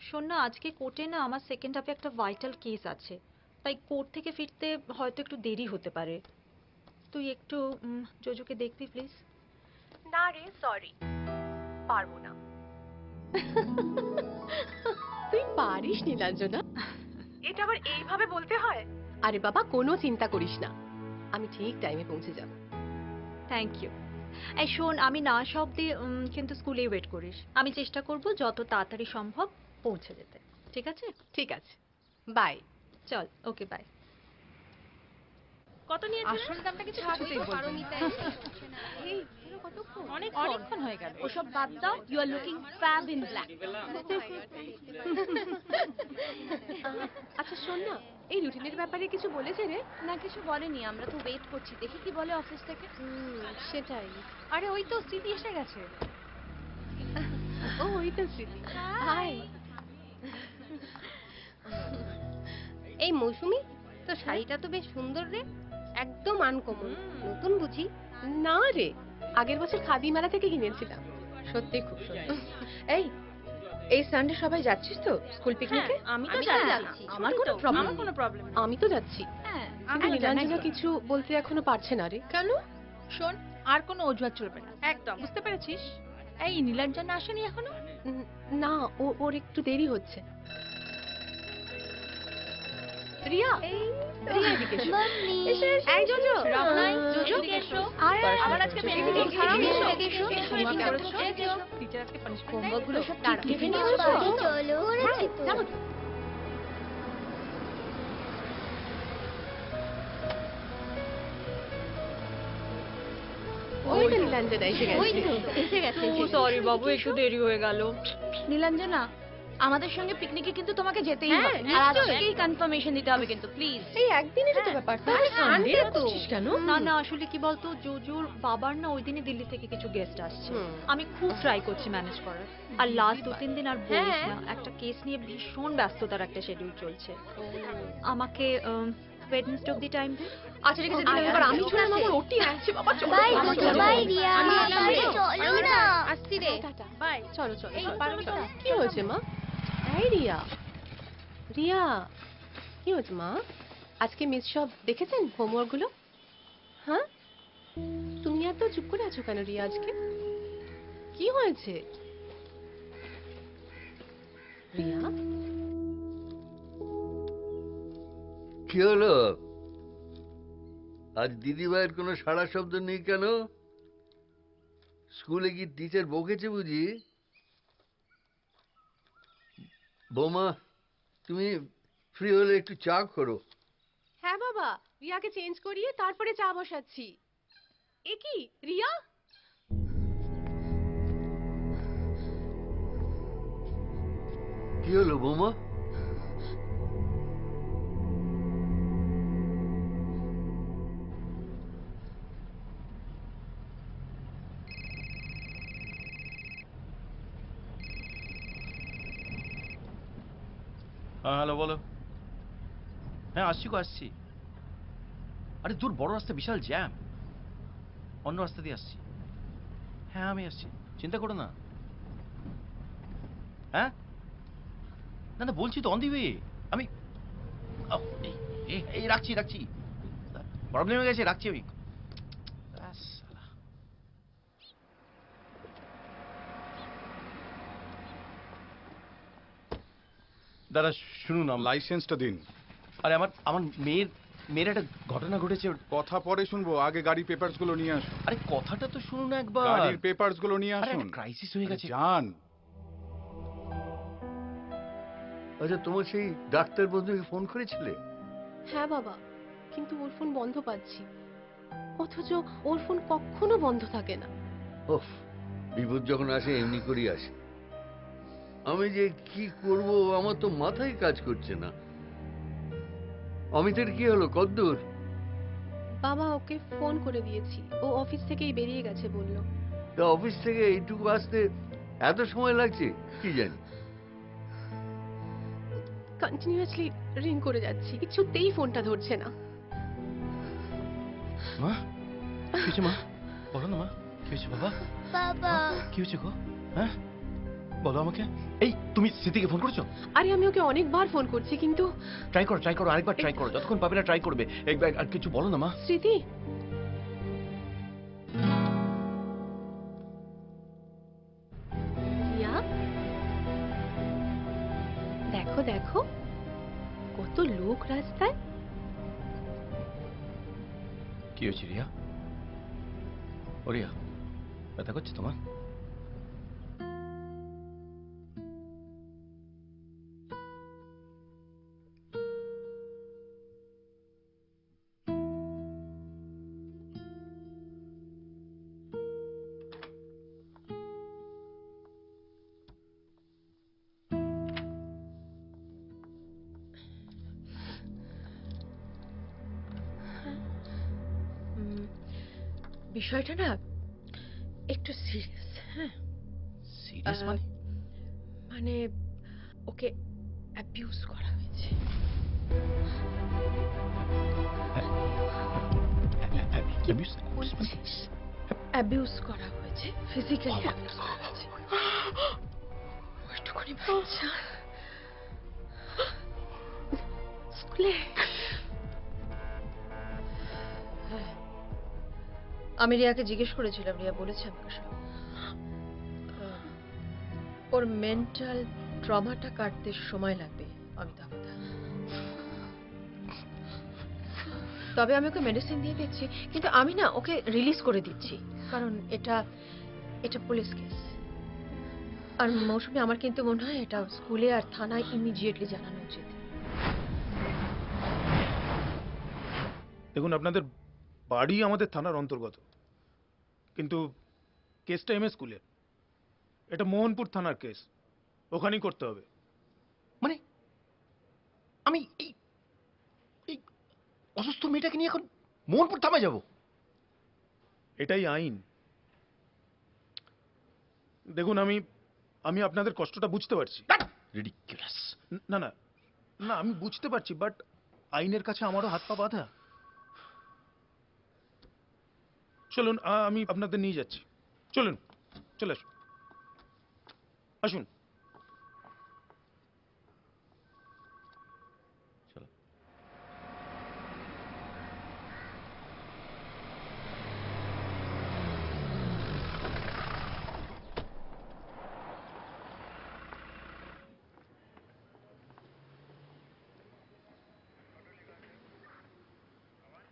শোন না, আজকে কোর্টে না আমার সেকেন্ড হাফে একটা ভাইটাল কেস আছে, তাই কোর্ট থেকে ফিরতে হয়তো একটু দেরি হতে পারে। তুই একটু জোজোকে দেখবি প্লিজ? না রে, সরি, পারবো না। তুই পারিস নীলাঞ্জনা, এটা আবার এইভাবে বলতে হয়? আরে বাবা, কোনো চিন্তা করিস না, আমি ঠিক টাইমে পৌঁছে যাব। Thank you. এই শোন, আমি না আসা অব্দি কিন্তু স্কুলে ওয়েট করিস। আমি চেষ্টা করব যত তাড়াতাড়ি সম্ভব পৌঁছে যেতে। ঠিক আছে? ঠিক আছে, বাই। চল, ওকে বাই। কত নিয়েছে? আসল দামটা কিছু কিছুতেই বলবো না। এই অনেকক্ষণ হয়ে গেল। ওসব বাদ দাও, you are looking fab in black. আচ্ছা শোন না, এই রুটিনের ব্যাপারে কিছু বলেছে রে? না কিছু বলেনি, আমরা তো ওয়েট করছি, দেখি কি বলে অফিস থেকে। সেটাই। আরে ওই তো স্মৃতি এসে গেছে। ও ওই তো স্মৃতি। হাই। এই মৌসুমি, তো শাড়িটা তো বেশ সুন্দর রে, একদম আনকমন, নতুন বুঝি? না রে, আগের বছর খাদি মেলা থেকে কিনেছিলাম। সত্যি খুব সুন্দর। এই সানডে সবাই যাচ্ছিস তো স্কুল পিকনিকে? আমি তো আমি যাচ্ছি, আমার কোনো প্রবলেম নেই। আমি তো যাচ্ছি। হ্যাঁ, কিন্তু নীলাঞ্জনা কিছু বলতে এখনো পারছে না রে। কেন? শোন, আর কোনো অজুহাত চলবে না, একদম, বুঝতে পেরেছিস? এই নীলাঞ্জনা আসেনি এখনো? না, ওর একটু দেরি হচ্ছে। রিয়া, রিয়া এদিকে এসো। মাম্মি এই জোজো, রমনাই, জোজো এদিকে এসো। আয় আয়, আমার আজকে এদিকে পেন্টিং এসো, খারাপ এদিকে হলো। এসো, এসো, হোমওয়ার্ক এসো, করেছো? এসো। টিচার আজকে পানিশমেন্ট। হোমওয়ার্কগুলো সব দাঁড়াও, টিফিন টিফিনে করেছো? বাড়ি চলো হ্যাঁ, যাবো তো। ওই তো নীলাঞ্জনা এসে ওই গেছে। তো এসে গেছে, এসে গেছে। সরি বাবু, একটু দেরি হয়ে গেল। নীলাঞ্জনা, আমাদের সঙ্গে পিকনিকে কিন্তু তোমাকে যেতেই হ্যাঁ, হবে, আর নিশ্চয়ই। আজকেই কনফার্মেশন দিতে হবে কিন্তু, প্লিজ। এই একদিনেরই তো ব্যাপার, তাহলে সানডে Sunday তো। করছিস কেন? না না, আসলে কি বলতো, জোজোর বাবার না ওই দিনই দিল্লি থেকে কিছু গেস্ট আসছে। হুম। আমি খুব ট্রাই করছি ম্যানেজ করার, আর লাস্ট 2-3 দিন আর বলিস হ্যাঁ। না, একটা কেস নিয়ে ভীষণ ব্যস্ততার একটা শিডিউল চলছে। আমাকে ওয়েডনেসডে অবধি টাইম দে। আচ্ছা ঠিক আছে, দিলাম। এবার আমি চললাম, আমার ওটি আছে বাবা, চলো। বাই চলো, জোজো, চলো। বাই রিয়া, আমি এলাম রে। চলো না। আসছি রে। টাটা। বাই। চলো চলো এই, চলো, চলো, চলো। চলো। কি হয়েছে মা? এই রিয়া, রিয়া কি হয়েছে মা? আজকে মিস সব দেখেছেন হোমওয়ার্ক গুলো? হ্যাঁ, তুমি এত চুপ করে আছো কেন রিয়া আজকে? কি হয়েছে রিয়া? কি হলো? আজ দিদিভাইয়ের কোনো সাড়া শব্দ নেই কেন? স্কুলে কি টিচার বকেছে বুঝি? বৌমা, তুমি ফ্রি হলে একটু চা করো। হ্যাঁ বাবা, রিয়াকে চেঞ্জ করিয়ে তারপরে চা বসাচ্ছি। এ কি রিয়া? কি হলো বৌমা? হ্যাঁ হ্যালো, বলো। হ্যাঁ আসছি গো, আসছি। আরে দূর, বড় রাস্তা, বিশাল জ্যাম, অন্য রাস্তা দিয়ে আসছি। হ্যাঁ আমি আসছি, চিন্তা করো না। হ্যাঁ না না, বলছি তো অন দি ওয়ে। আমি এই রাখছি রাখছি, প্রবলেম হয়ে গেছে, রাখছি আমি। দাদা শুনুন, লাইসেন্সটা দিন। আরে আমার আমার মেয়ের একটা ঘটনা ঘটেছে। কথা পরে শুনবো, আগে গাড়ির পেপারস গুলো নিয়ে আসুন। আরে কথাটা তো শুনুন একবার। গাড়ির পেপারস গুলো নিয়ে আরে আসুন। একটা ক্রাইসিস হয়ে গেছে। যান। আচ্ছা, তোমার সেই ডাক্তার বন্ধুকে ফোন করেছিলে? হ্যাঁ বাবা, কিন্তু ওর ফোন বন্ধ পাচ্ছি, অথচ ওর ফোন কখনো বন্ধ থাকে না। ওফ, বিপদ যখন আসে এমনি করেই আসে। আমি যে কি করব আমার তো মাথায় কাজ করছে না। অমিতের কি হলো, কদ্দূর? বাবা ওকে ফোন করে দিয়েছি, ও অফিস থেকেই বেরিয়ে গেছে বললো। তা অফিস থেকে এইটুকু আসতে এত সময় লাগছে কি জানি। কন্টিনিউয়াসলি রিং করে যাচ্ছি, কিছুতেই ফোনটা ধরছে না। মা কি হয়েছে? মা বলো না, মা কি হয়েছে? বাবা বাবা কি হয়েছে গো? হ্যাঁ বলো আমাকে। এই তুমি স্মৃতিকে ফোন করেছো? আরে আমি ওকে অনেকবার ফোন করছি, কিন্তু ট্রাই করো, আরেকবার ট্রাই করো, যতক্ষণ পাবে না ট্রাই করবে। একবার আর কিছু বলো না মা। স্মৃতি, রিয়া, দেখো দেখো কত লোক রাস্তায়। কি হয়েছে রিয়া? ও রিয়া, ব্যথা করছে তোমার? বিষয়টা না একটু সিরিয়াস। হ্যাঁ, সিরিয়াস মানে মানে ওকে অ্যাবিউজ করা হয়েছে। অ্যাবিউজ করা হয়েছে, ফিজিক্যালি অ্যাবিউজ করা হয়েছে। ওইটুকুনি বাচ্চা স্কুলে। হ্যাঁ, আমি রিয়াকে জিজ্ঞেস করেছিলাম, রিয়া বলেছে আমাকে সব। ওর মেন্টাল ট্রমাটা কাটতে সময় লাগবে অমিতাভ। তবে আমি ওকে মেডিসিন দিয়ে দিচ্ছি, কিন্তু আমি না ওকে রিলিজ করে দিচ্ছি, কারণ এটা পুলিশ কেস। আর মৌসুমী, আমার কিন্তু মনে হয় এটা স্কুলে আর থানায় ইমিডিয়েটলি জানানো উচিত। দেখুন, আপনাদের বাড়ি আমাদের থানার অন্তর্গত, কিন্তু কেসটা এমএস স্কুলে। এটা মোহনপুর থানার কেস, ওখানেই করতে হবে। মানে আমি এই অসুস্থ মেয়েটাকে নিয়ে এখন মোহনপুর থানায় যাব? এটাই আইন। দেখুন, আমি আপনাদের কষ্টটা বুঝতে পারছি। রিডিকুলাস। না না না, আমি বুঝতে পারছি, বাট আইনের কাছে আমারও হাত পা বাঁধা। চলুন, আমি আপনাদের নিয়ে যাচ্ছি। চলুন, চলে আসুন, আসুন।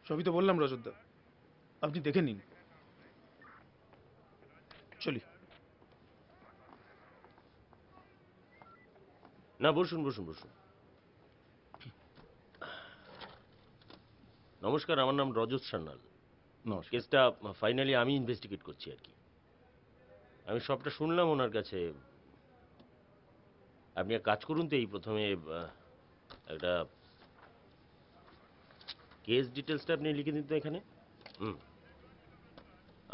সবই তো বললাম রজতদা, আপনি দেখে নিন। চলি। না, বসুন বসুন বসুন। নমস্কার, আমার নাম রজত সান্যাল। কেসটা ফাইনালি আমি ইনভেস্টিগেট করছি আর কি। আমি সবটা শুনলাম ওনার কাছে। আপনি এক কাজ করুন তো, এই প্রথমে একটা কেস ডিটেলসটা আপনি লিখে দিন তো এখানে।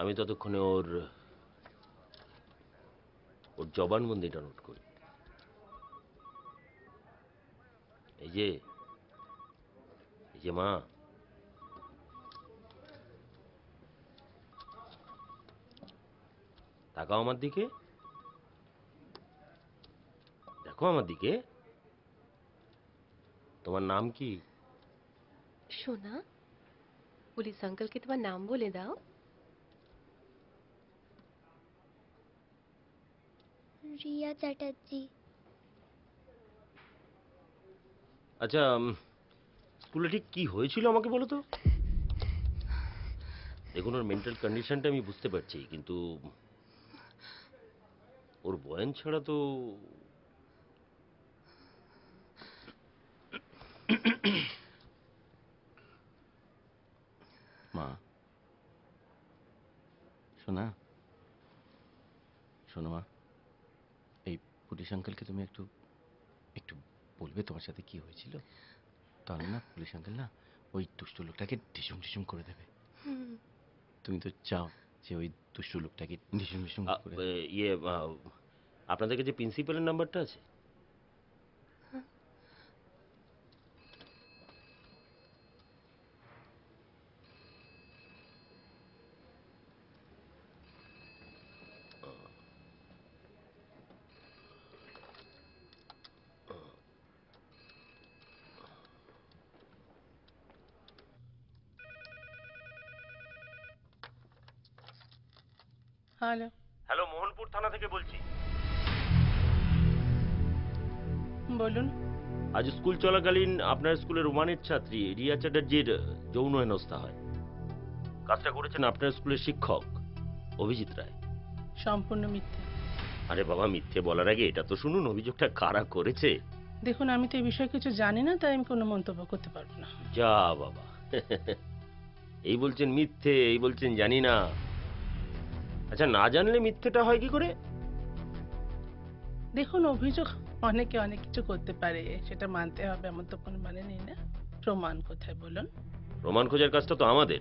আমি ততক্ষণে ওর জবানবন্দিটা নোট করি। এই যে মা, তাকাও আমার দিকে, দেখো আমার দিকে। তোমার নাম কি? সোনা, পুলিশ আঙ্কেলকে তোমার নাম বলে দাও। রিয়া চ্যাটার্জি। আচ্ছা, স্কুলে ঠিক কি হয়েছিল আমাকে বলো তো। দেখুন, ওর মেন্টাল কন্ডিশনটা আমি বুঝতে পারছি, কিন্তু ওর বয়ান ছাড়া তো। মা, শোনা, শোনো মা, এই পুলিশ আঙ্কেলকে তুমি একটু বলবে তোমার সাথে কি হয়েছিল? তাহলে না পুলিশ আঙ্কেল না ওই দুষ্টু লোকটাকে ঢিসুম ঢিসুম করে দেবে। তুমি তো চাও যে ওই দুষ্টু লোকটাকে ঢিসুম ঢিসুম করে। আপনাদের কাছে প্রিন্সিপালের নাম্বারটা আছে? হ্যালো হ্যালো, মোহনপুর থানা থেকে বলছি। বলুন। আজ স্কুল চলাকালীন আপনার স্কুলের ওয়ানের ছাত্রী রিয়া চ্যাটার্জির যৌন হেনস্থা হয়। কাজটা করেছেন আপনার স্কুলের শিক্ষক অভিজিৎ রায়। সম্পূর্ণ মিথ্যে। আরে বাবা, মিথ্যে বলার আগে এটা তো শুনুন, অভিযোগটা কারা করেছে। দেখুন, আমি তো এই বিষয়ে কিছু জানি না, তাই আমি কোনো মন্তব্য করতে পারবো না। যা বাবা, এই বলছেন মিথ্যে, এই বলছেন জানি না। আচ্ছা, না জানলে মিথ্যেটা হয় কি করে? দেখুন, অভিযোগ অনেকে অনেক কিছু করতে পারে, সেটা মানতে হবে এমন তো কোনো মানে নেই না। প্রমাণ কোথায় বলুন? প্রমাণ খোঁজার কাজটা তো আমাদের।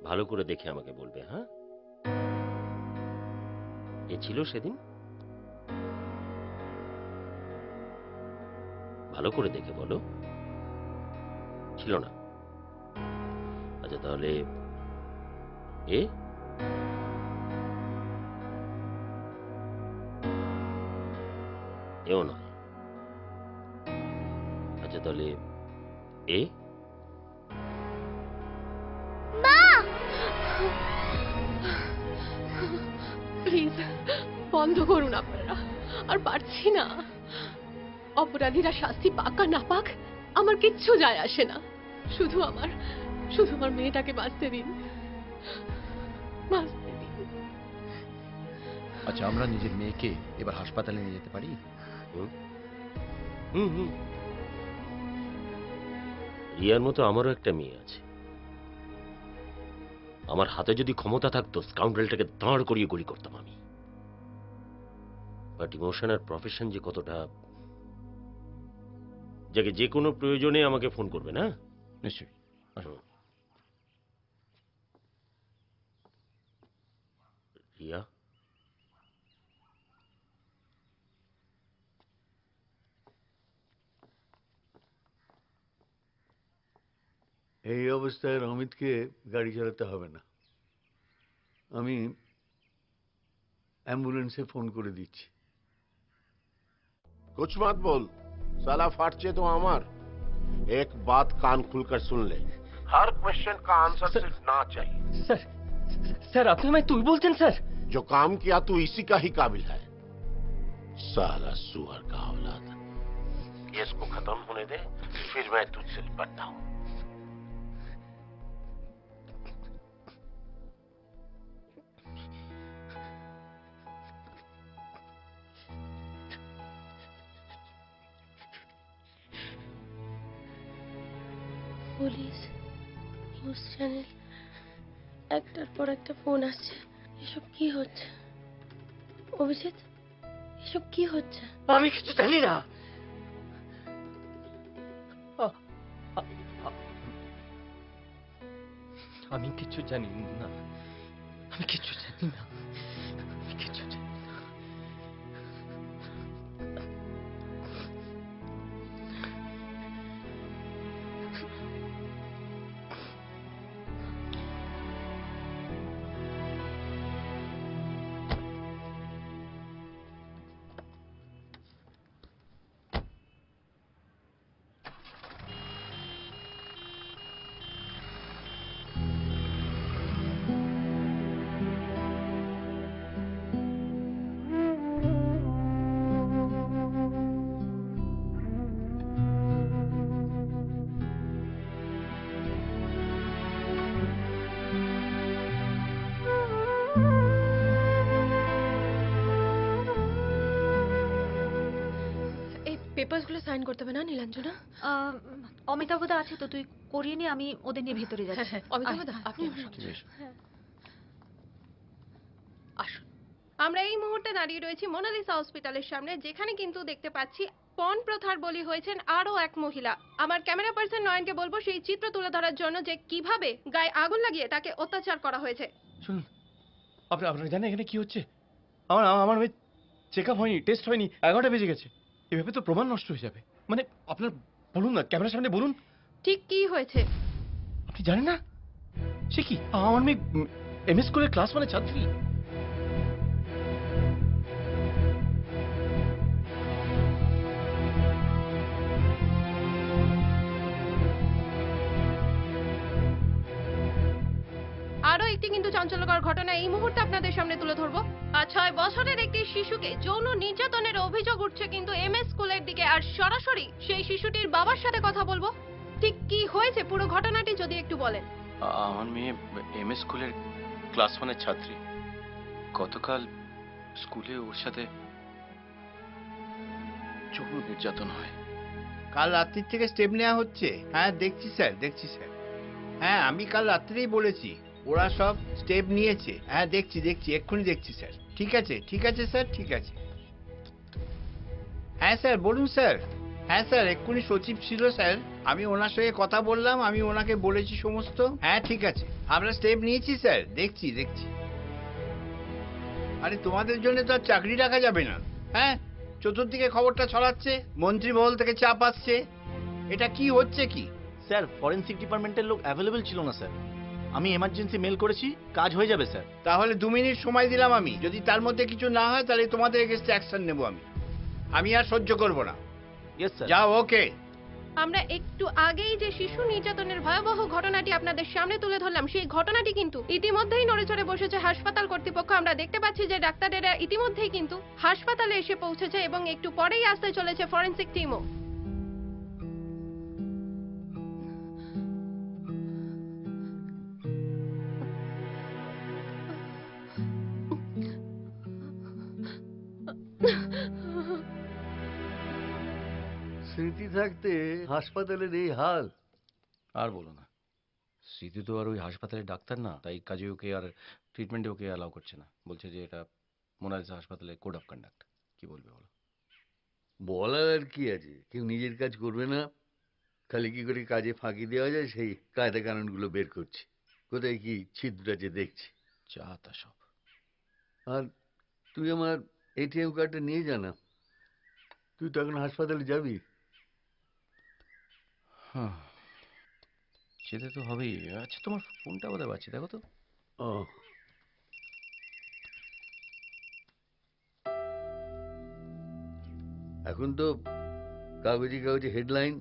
ভালো করে দেখে আমাকে বলবে, হ্যাঁ? এ ছিল সেদিন? ভালো করে দেখে বলো। ছিল না? আচ্ছা, তাহলে এ? এও নয়। আচ্ছা, তাহলে এ? প্লিজ বন্ধ করুন আপনারা, আর পারছি না। অপরাধীরা শাস্তি পাক আর না পাক আমার কিচ্ছু যায় আসে না। শুধু আমার মেয়েটাকে বাঁচতে দিন, বাঁচতে দিন। আচ্ছা, আমরা নিজের মেয়েকে এবার হাসপাতালে নিয়ে যেতে পারি? রিয়ার মতো আমারও একটা মেয়ে আছে। আমার হাতে যদি ক্ষমতা থাকতো, স্কাউন্ডারটাকে দাঁড় করিয়ে গুলি করতাম আমি। বাট ইমোশন আর প্রফেশন যে কতটা, যাকে যে কোনো প্রয়োজনে আমাকে ফোন করবে না। নিশ্চয়ই। রিয়া, এই অবস্থায় অমিতকে গাড়ি চালাতে হবে না, আমি অ্যাম্বুলেন্সে ফোন করে দিচ্ছি। कुछ मत बोल, साला फाटचे तो अमर। एक बात कान खुलकर सुन ले, हर क्वेश्चन का आंसर सिर्फ ना चाहिए। सर आपने मैं तू ही बोलते हैं सर। जो काम किया तू इसी का ही काबिल है, साला सुअर का औलाद। केस को खत्म होने दे, फिर मैं तुझसे निपटता हूँ। পুলিশ, নিউজ চ্যানেল, একটার পর একটা ফোন আসছে। এসব কি হচ্ছে অভিজিৎ? এসব কি হচ্ছে? আমি কিছু জানি না। আমি কিছু জানি না, আমি কিছু জানি না, আমি কিছু জানি না। পেপারসগুলো সাইন করতে হবে না নীলাঞ্জনা? অমিতাভদা আছে তো, তুই করিয়ে নিয়ে আমি ওদের নিয়ে ভেতরে যাচ্ছি। অমিতাভদা আপনি আমার সঙ্গে আসুন। আমরা এই মুহূর্তে দাঁড়িয়ে রয়েছি মোনালিসা হসপিটালের সামনে, যেখানে কিন্তু দেখতে পাচ্ছি পণ প্রথার বলি হয়েছেন আরো এক মহিলা। আমার ক্যামেরা পার্সন নয়নকে বলবো সেই চিত্র তুলে ধরার জন্য, যে কিভাবে গায়ে আগুন লাগিয়ে তাকে অত্যাচার করা হয়েছে। শুনুন, আপনারা জানেন এখানে কি হচ্ছে? আমার মেয়ে চেক আপ হয়নি, টেস্ট হয়নি, 11টা বেজে গেছে। এভাবে তো প্রমাণ নষ্ট হয়ে যাবে। মানে আপনার বলুন না, ক্যামেরার সামনে বলুন ঠিক কি হয়েছে। আপনি জানেন না? সে কি, আমার মেয়ে এমএস স্কুলের ক্লাস 1 ছাত্রী। আরো একটি কিন্তু চাঞ্চল্যকর ঘটনা এই মুহূর্তে আপনাদের সামনে তুলে ধরবো। 6 বছরের একটি শিশুকে যৌন নির্যাতনের অভিযোগ উঠছে কিন্তু এমএস স্কুলের দিকে, আর সরাসরি সেই শিশুটির বাবার সাথে কথা বলবো। ঠিক কি হয়েছে পুরো ঘটনাটি যদি একটু বলেন। আমার মেয়ে এমএস স্কুলের ক্লাস 1 ছাত্রী। গতকাল স্কুলে ওর সাথে যৌন নির্যাতন হয়। কাল রাত্রির থেকে স্টেপ নেওয়া হচ্ছে। হ্যাঁ দেখছি স্যার, দেখছি স্যার। হ্যাঁ আমি কাল রাত্রেই বলেছি, ওরা সব স্টেপ নিয়েছে। হ্যাঁ দেখছি দেখছি, এক্ষুনি দেখছি স্যার। ঠিক আছে স্যার, ঠিক আছে। হ্যাঁ স্যার বলুন স্যার। হ্যাঁ স্যার, এক্ষুনি সচিব ছিল স্যার, আমি ওনার সঙ্গে কথা বললাম, আমি ওনাকে বলেছি সমস্ত। হ্যাঁ ঠিক আছে, আমরা স্টেপ নিয়েছি স্যার, দেখছি দেখছি। আরে তোমাদের জন্য তো আর চাকরি রাখা যাবে না। হ্যাঁ, চতুর্দিকে খবরটা ছড়াচ্ছে, মন্ত্রী মহল থেকে চাপ আসছে, এটা কি হচ্ছে কি? স্যার ফরেনসিক ডিপার্টমেন্টের লোক অ্যাভেলেবল ছিল না স্যার, আমি এমার্জেন্সি মেল করেছি, কাজ হয়ে যাবে স্যার। তাহলে 2 মিনিট সময় দিলাম আমি, যদি তার মধ্যে কিছু না হয় তাহলে তোমাদের এগেইনস্টে অ্যাকশন নেব আমি আর সহ্য করব না। Yes sir. যাও, ওকে। আমরা একটু আগেই যে শিশু নির্যাতনের ভয়াবহ ঘটনাটি আপনাদের সামনে তুলে ধরলাম, সেই ঘটনাটি কিন্তু ইতিমধ্যেই নড়েচড়ে বসেছে হাসপাতাল কর্তৃপক্ষ। আমরা দেখতে পাচ্ছি যে ডাক্তারেরা ইতিমধ্যেই কিন্তু হাসপাতালে এসে পৌঁছেছে এবং একটু পরেই আসতে চলেছে ফরেনসিক টিমও। স্মৃতি থাকতে হাসপাতালের এই হাল। আর বলো না, স্মৃতি তো আর ওই হাসপাতালের ডাক্তার না, তাই কাজে ওকে আর ট্রিটমেন্টে ওকে অ্যালাউ করছে না, বলছে যে এটা মোনালিসা হাসপাতালের কোড অফ কন্ডাক্ট। কি বলবে বলো? বলার আর কি আছে, কেউ নিজের কাজ করবে না, খালি কি করে কাজে ফাঁকি দেওয়া যায় সেই কায়দা কানুনগুলো বের করছি, কোথায় কি ছিদ্র আছে দেখছি। যা তা সব। আর তুই আমার এটিএম কার্ডটা নিয়ে জানা, তুই তো এখন হাসপাতালে যাবি। হ্যাঁ, যেতে তো হবেই। আচ্ছা তোমার ফোনটা বোধহয় পাচ্ছি, দেখো তো। ও, এখন তো কাগজে কাগজে হেডলাইন,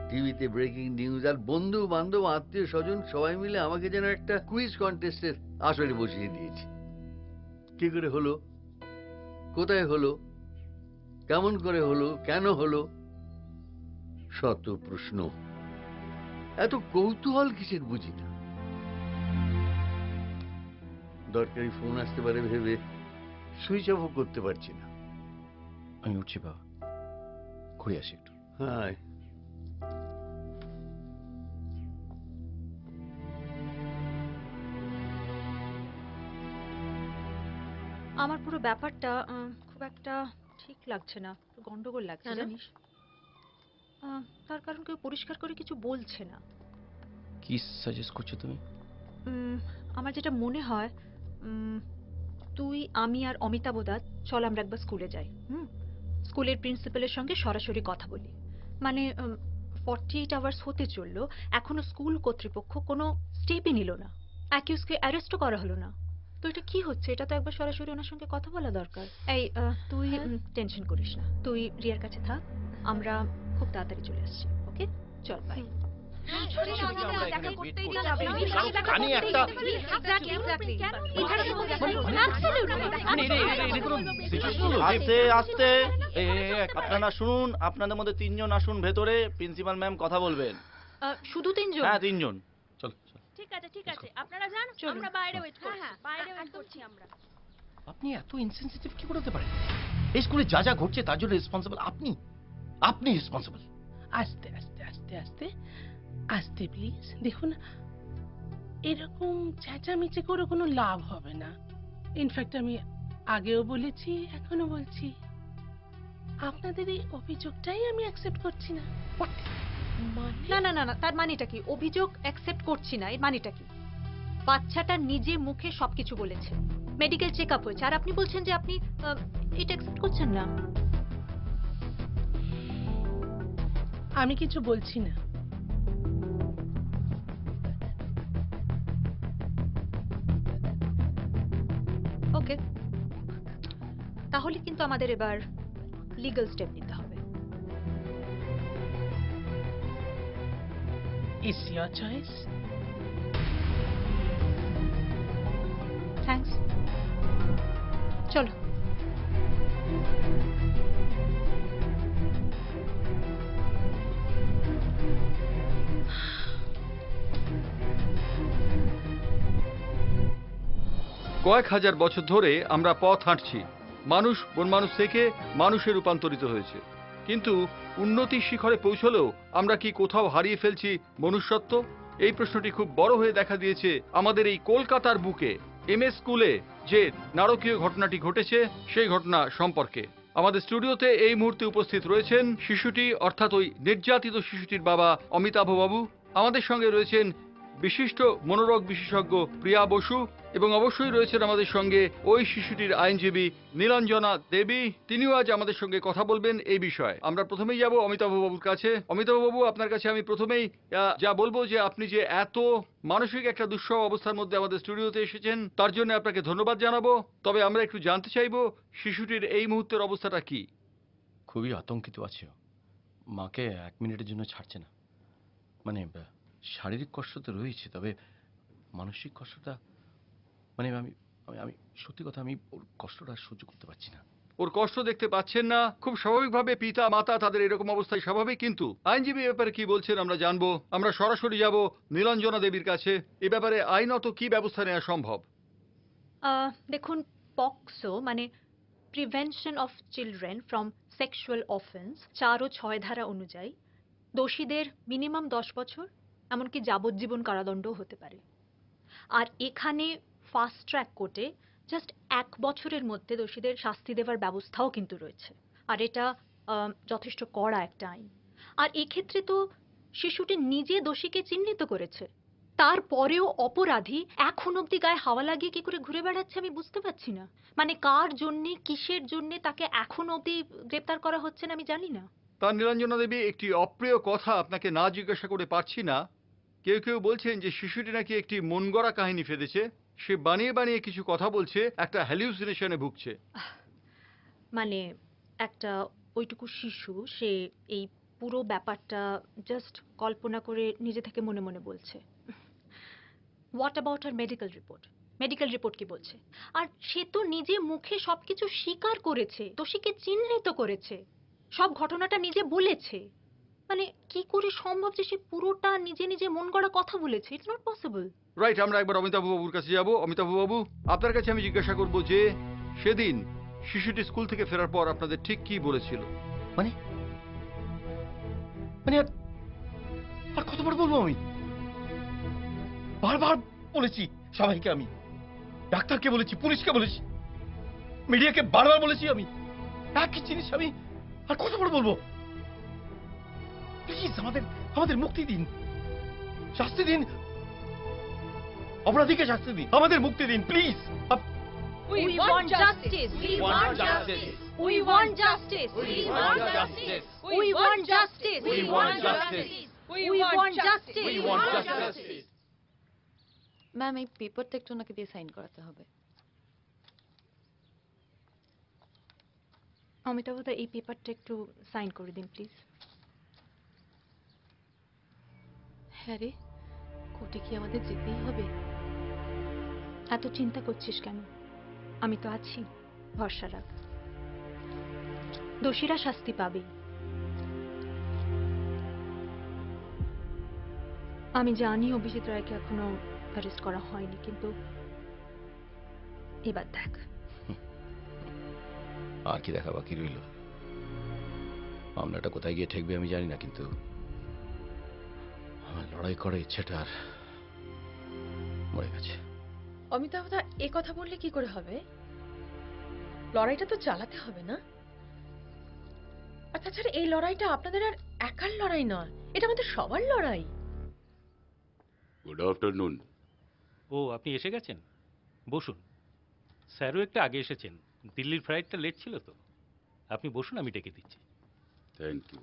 টিভিতে ব্রেকিং নিউজ, আর বন্ধু বান্ধব আত্মীয় স্বজন সবাই মিলে আমাকে যেন একটা কুইজ কন্টেস্টের আসরে বসিয়ে দিয়েছে। কি করে হলো, কোথায় হলো, কেমন করে হলো, কেন হলো, শত প্রশ্ন। এত কৌতূহল কিসের বুঝি না। দরকারি ফোন আসতে পারে ভেবে সুইচ অফও করতে পারছি না। আমি উঠছি বাবা, ঘুরে আসি একটু। হ্যাঁ, আমার পুরো ব্যাপারটা খুব একটা ঠিক লাগছে না, গন্ডগোল লাগছে কেন? জানিস। তার কারণ কেউ পরিষ্কার করে কিছু বলছে না। কি সাজেস্ট করছো তুমি? আমার যেটা মনে হয়, তুই, আমি আর অমিতাভ দা চল আমরা একবার স্কুলে যাই। স্কুলের প্রিন্সিপালের সঙ্গে সরাসরি কথা বলি। মানে 48 আওয়ার্স হতে চললো, এখনো স্কুল কর্তৃপক্ষ কোনো স্টেপই নিল না, অ্যাকিউজকে অ্যারেস্টও করা হলো না। তো এটা কি হচ্ছে, এটা তো একবার সরাসরি ওনার সঙ্গে কথা বলা দরকার। এই তুই টেনশন করিস না, তুই রিয়ার কাছে থাক, আমরা খুব তাড়াতাড়ি চলে আসছি। ওকে, চল বাই। আস্তে আস্তে, আপনারা শুনুন, আপনাদের মধ্যে 3 জন আসুন ভেতরে, প্রিন্সিপাল ম্যাম কথা বলবেন। শুধু 3 জন? হ্যাঁ 3 জন। চল। ঠিক আছে ঠিক আছে, আপনারা যান, আমরা বাইরে ওয়েট করছি। বাইরে ওয়েট করছি আমরা। আপনি এত ইনসেনসিটিভ কি করে হতে পারেন? এই স্কুলে যা যা ঘটছে তার জন্য রেসপন্সিবল আপনি। আপনি রেসপন্সিবল। আস্তে আস্তে আস্তে আস্তে আস্তে প্লিজ। দেখুন, এরকম চেঁচামেচি করে কোনো লাভ হবে না। ইনফ্যাক্ট আমি আগেও বলেছি, এখনো বলছি, আপনাদের এই অভিযোগটাই আমি অ্যাকসেপ্ট করছি না। না না না না, তার মানেটা কি? অভিযোগ অ্যাকসেপ্ট করছি না, এর মানেটা কি? বাচ্চাটা নিজে মুখে সবকিছু বলেছে, মেডিকেল চেক আপ হয়েছে, আর আপনি বলছেন যে আপনি এটা অ্যাকসেপ্ট করছেন না। আমি কিছু বলছি না। ওকে, তাহলে কিন্তু আমাদের এবার লিগ্যাল স্টেপ নিতে হবে। It's your choice. থ্যাঙ্কস, চলো। কয়েক হাজার বছর ধরে আমরা পথ হাঁটছি, মানুষ বন মানুষ থেকে মানুষে রূপান্তরিত হয়েছে, কিন্তু উন্নতির শিখরে পৌঁছলেও আমরা কি কোথাও হারিয়ে ফেলছি মনুষ্যত্ব? এই প্রশ্নটি খুব বড় হয়ে দেখা দিয়েছে আমাদের এই কলকাতার বুকে এমএস স্কুলে যে নারকীয় ঘটনাটি ঘটেছে সেই ঘটনা সম্পর্কে। আমাদের স্টুডিওতে এই মুহূর্তে উপস্থিত রয়েছেন শিশুটি অর্থাৎ ওই নির্যাতিত শিশুটির বাবা অমিতাভ বাবু। আমাদের সঙ্গে রয়েছেন বিশিষ্ট মনোরোগ বিশেষজ্ঞ প্রিয়া বসু এবং অবশ্যই রয়েছেন আমাদের সঙ্গে ওই শিশুটির আইনজীবী নীলাঞ্জনা দেবী। তিনিও আজ আমাদের সঙ্গে কথা বলবেন এই বিষয়ে। আমরা প্রথমেই যাব অমিতাভ বাবুর কাছে। অমিতাভ বাবু, আপনার কাছে আমি প্রথমেই যা বলবো যে আপনি যে এত মানসিক একটা দুঃসহ অবস্থার মধ্যে আমাদের স্টুডিওতে এসেছেন তার জন্য আপনাকে ধন্যবাদ জানাবো। তবে আমরা একটু জানতে চাইবো শিশুটির এই মুহূর্তের অবস্থাটা কি? খুবই আতঙ্কিত আছে ও। মাকে 1 মিনিটের জন্য ছাড়ছে না। মানে শারীরিক কষ্ট তো রয়েছে, তবে মানসিক কষ্টটা মানে আমি আমি আমি সত্যি কথা, আমি ওর কষ্টটা আর সহ্য করতে পারছি না। ওর কষ্ট দেখতে পাচ্ছেন না, খুব স্বাভাবিকভাবে পিতা মাতা তাদের এরকম অবস্থায় স্বাভাবিক। কিন্তু আইনজীবী ব্যাপারে কি বলছেন আমরা জানবো। আমরা সরাসরি যাব নীলাঞ্জনা দেবীর কাছে। এ ব্যাপারে আইনত কি ব্যবস্থা নেওয়া সম্ভব? দেখুন, পক্সো মানে prevention of children from sexual offence 4 ও 6 ধারা অনুযায়ী দোষীদের মিনিমাম 10 বছর এমনকি যাবজ্জীবন কারাদণ্ডও হতে পারে। আর এখানে ফাস্ট ট্র্যাক কোর্টে জাস্ট 1 বছরের মধ্যে দোষীদের শাস্তি দেওয়ার ব্যবস্থাও কিন্তু রয়েছে। আর এটা যথেষ্ট কড়া একটা আইন। আর এক্ষেত্রে তো শিশুটি নিজে দোষীকে চিহ্নিত করেছে, তারপরেও অপরাধী এখন অবধি গায়ে হাওয়া লাগিয়ে কি করে ঘুরে বেড়াচ্ছে আমি বুঝতে পারছি না। মানে কার জন্যে, কিসের জন্যে তাকে এখন অবধি গ্রেপ্তার করা হচ্ছে না আমি জানি না। তার নীলাঞ্জনা দেবী, একটি অপ্রিয় কথা আপনাকে না জিজ্ঞাসা করে পারছি না। কেউ কেউ বলছেন যে শিশুটি নাকি একটি মন গড়া কাহিনী ফেলেছে, সে বানিয়ে বানিয়ে কিছু কথা বলছে, একটা হ্যালিউসিনেশনে ভুগছে। মানে একটা ওইটুকু শিশু, সে এই পুরো ব্যাপারটা জাস্ট কল্পনা করে নিজে থেকে মনে মনে বলছে। হোয়াট অ্যাবাউট আর মেডিকেল রিপোর্ট? মেডিকেল রিপোর্ট কি বলছে? আর সে তো নিজে মুখে সবকিছু স্বীকার করেছে, দোষীকে চিহ্নিত করেছে, সব ঘটনাটা নিজে বলেছে। মানে কি করে সম্ভব যে সে পুরোটা নিজে নিজে মন গড়া কথা বলেছে? It's not possible. রাইট, আমরা একবার অমিতাভ বাবুর কাছে যাব। অমিতাভ বাবু, আপনার কাছে আমি জিজ্ঞাসা করব যে সেদিন শিশুটি স্কুল থেকে ফেরার পর আপনাদের ঠিক কি বলেছিল? মানে মানে আর কতবার বলবো? আমি বারবার বলেছি সবাইকে, আমি ডাক্তারকে বলেছি, পুলিশকে বলেছি, মিডিয়াকে বারবার বলেছি। আমি একই জিনিস আমি আর কতবার বলবো? প্লিজ আমাদের মুক্তি দিন, শাস্তি দিন, অপরাধীকে শাস্তি দিন, আমাদের মুক্তি দিন please. We want justice. We want justice. We want justice. We want justice. We want justice. We want justice. We want justice. We want justice. Ma'am, এই পেপারটা একটু ওনাকে দিয়ে সাইন করাতে হবে। অমিতাভদা, এই পেপারটা একটু সাইন করে দিন প্লিজ। হ্যাঁ রে, কোর্টে কি আমাদের যেতেই হবে? এত চিন্তা করছিস কেন? আমি তো আছি, ভরসা রাখ। দোষীরা শাস্তি পাবে। আমি জানি অভিজিৎ রায়কে এখনো অ্যারেস্ট করা হয়নি, কিন্তু এবার দেখ। আর কি দেখা বাকি রইল? মামলাটা কোথায় গিয়ে ঠেকবে আমি জানি না, কিন্তু আমার লড়াই করার ইচ্ছেটা আর মরে গেছে। অমিতাভদা, এ কথা বললে কি করে হবে? লড়াইটা তো চালাতে হবে না? আর তাছাড়া এই লড়াইটা আপনাদের আর একার লড়াই নয়, এটা আমাদের সবার লড়াই। Good afternoon. ও, আপনি এসে গেছেন? বসুন। স্যারও একটু আগে এসেছেন, দিল্লির ফ্লাইটটা লেট ছিল তো। আপনি বসুন, আমি ডেকে দিচ্ছি। Thank you.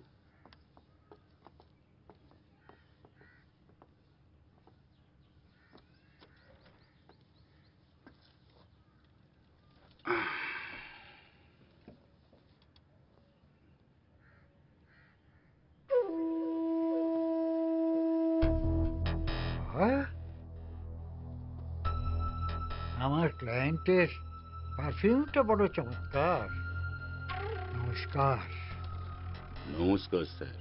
আমার ক্লায়েন্টের পারফিউমটা বড় চমৎকার। নমস্কার। নমস্কার স্যার।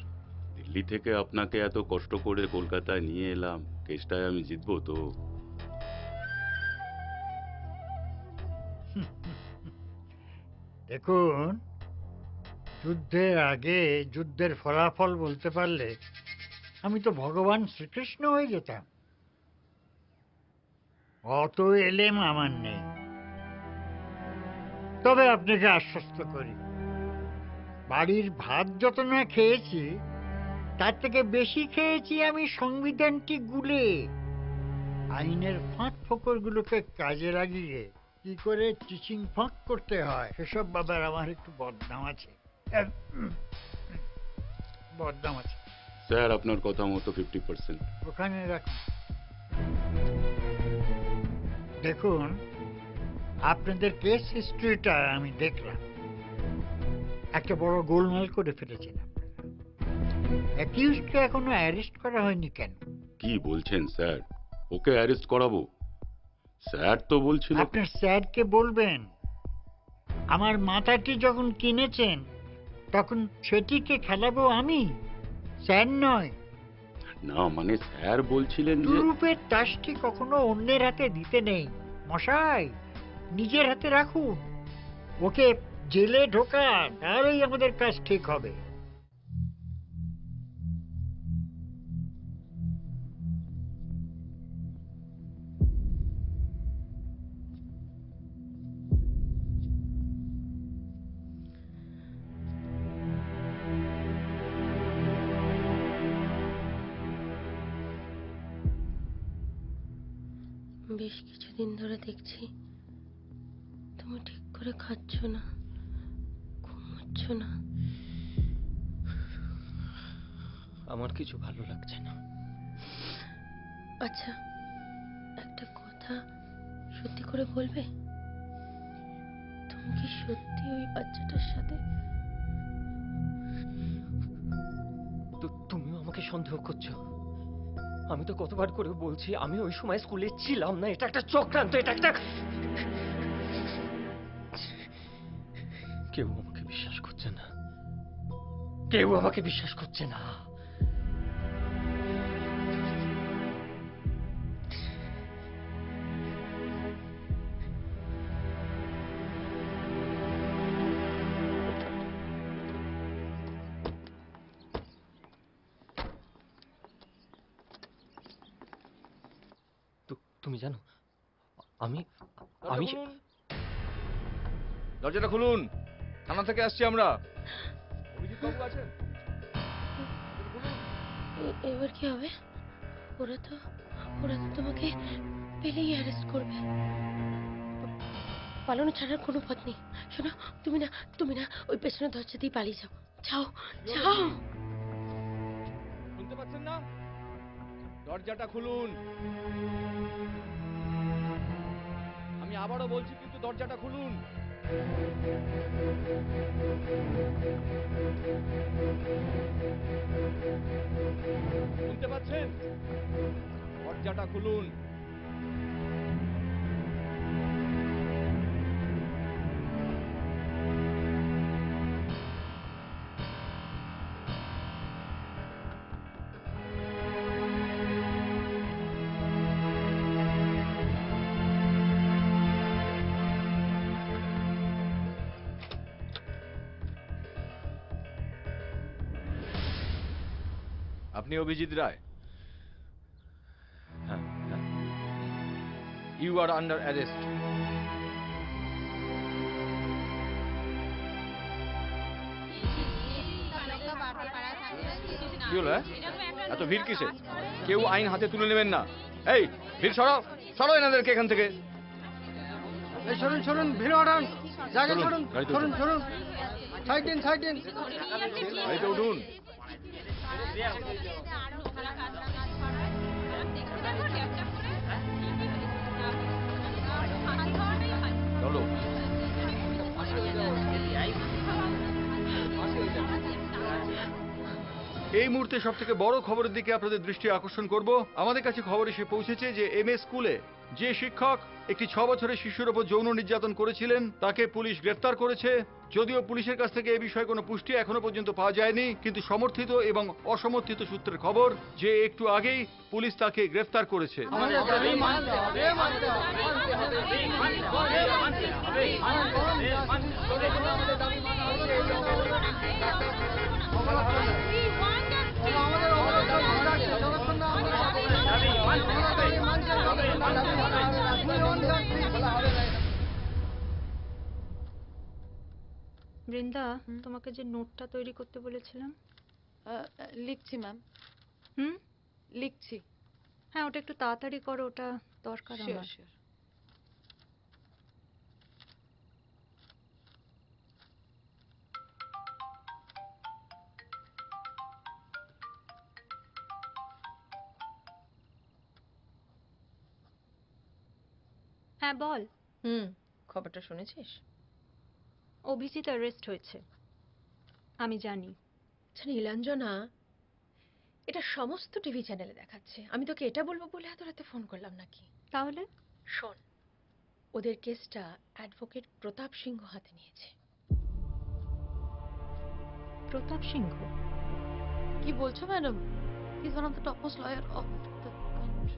দিল্লি থেকে আপনাকে এত কষ্ট করে কলকাতায় নিয়ে এলাম, কেসটায় আমি জিতবো তো? দেখুন, যুদ্ধের আগে যুদ্ধের ফলাফল বলতে পারলে আমি তো ভগবান শ্রীকৃষ্ণ হয়ে যেতাম। অত এলেম আমার নেই। তবে আপনাকে আশ্বস্ত করি, বাড়ির ভাত যত না খেয়েছি তার থেকে বেশি খেয়েছি আমি সংবিধানটি গুলে। আইনের ফাঁক ফোকরগুলোকে কাজে লাগিয়ে কি করে টিচিং ফাঁক করতে হয় সেসব বাবার আমার একটু বদনাম আছে। বদনাম আছে। স্যার আপনার কথা মতো 50%। ওখানে রাখুন। দেখুন, আপনাদের কেস হিস্ট্রিটা আমি দেখলাম, একটা বড় গোলমাল করে ফেলেছেন আপনারা। অ্যাকিউজকে এখনো অ্যারেস্ট করা হয়নি কেন? কি বলছেন স্যার? ওকে অ্যারেস্ট করাবো? স্যার তো বলছিল। আপনার স্যারকে বলবেন আমার মাথাটি যখন কিনেছেন তখন সেটিকে খেলাবো আমি, স্যার নয়। না মানে স্যার বলছিলেন যে দুরূপের তাসটি কখনো অন্যের হাতে দিতে নেই মশাই, নিজের হাতে রাখুন। ওকে জেলে ঢোকান, তাহলেই আমাদের কাজ ঠিক হবে। বেশ কিছুদিন ধরে দেখছি তুমি ঠিক করে খাচ্ছ না, ঘুমোচ্ছ না। আমার কিছু ভালো লাগছে না। আচ্ছা, একটা কথা সত্যি করে বলবে? তুমি কি সত্যি ওই বাচ্চাটার সাথে? তুমিও আমাকে সন্দেহ করছো? আমি তো কতবার করে বলছি আমি ওই সময় স্কুলে ছিলাম না, এটা একটা চক্রান্ত, এটা একটা... কেউ আমাকে বিশ্বাস করছে না, কেউ আমাকে বিশ্বাস করছে না। তুমি জানো আমি আমি দরজাটা খুলুন, থানা থেকে আসছি আমরা। অভিজিৎ বাবু আছেন? এবার কি হবে? ওরা তো তোমাকে পেলেই অ্যারেস্ট করবে। পালানো ছাড়ার কোনো পথ নেই। শোনো, তুমি না ওই পেছনের দরজা দিয়ে পালিয়ে যাও। যাও যাও। শুনতে পাচ্ছেন না? দরজাটা খুলুন। আমি আবারও বলছি কিন্তু দরজাটা খুলুন। শুনতে পাচ্ছেন? দরজাটা খুলুন। আপনি Abhijit Roy? You are under arrest. কি হলো? এত ভিড় কিসে? কেউ আইন হাতে তুলে নেবেন না। এই ভিড় সরাও, সরাও এনাদেরকে এখান থেকে। সরুন সরুন, ভিড় হটান, জায়গা চলুন, সরুন, গাড়িতে সরুন উঠুন। সরুন, সাইড দিন সাইড দিন। গাড়িতে উঠুন। চলো। এই মুহূর্তে সব থেকে বড় খবরের দিকে আপনাদের দৃষ্টি আকর্ষণ করব। আমাদের কাছে খবর এসে পৌঁছেছে যে এমএ স্কুলে যে শিক্ষক একটি 6 বছরের শিশুর উপর যৌন নির্যাতন করেছিলেন তাকে পুলিশ গ্রেফতার করেছে। যদিও পুলিশের কাছ থেকে এ বিষয়ে কোনো পুষ্টি এখনো পর্যন্ত পাওয়া যায়নি, কিন্তু সমর্থিত এবং অসমর্থিত সূত্রের খবর যে একটু আগেই পুলিশ তাকে গ্রেফতার করেছে। বৃন্দা, তোমাকে যে নোটটা তৈরি করতে বলেছিলাম। লিখছি ম্যাম, হুম, লিখছি। হ্যাঁ, ওটা একটু তাড়াতাড়ি করো, ওটা দরকার আমার। শিওর। হ্যাঁ বল। খবরটা শুনেছিস? অভিজিৎ অ্যারেস্ট হয়েছে, আমি জানি। নীলাঞ্জনা, এটা সমস্ত টিভি চ্যানেলে দেখাচ্ছে। আমি তোকে এটা বলবো বলে এত রাতে ফোন করলাম নাকি? তাহলে শোন, ওদের কেসটা অ্যাডভোকেট প্রতাপ সিংহ হাতে নিয়েছে। প্রতাপ সিংহ? কি বলছো madam? He is one of the topmost lawyer of the country.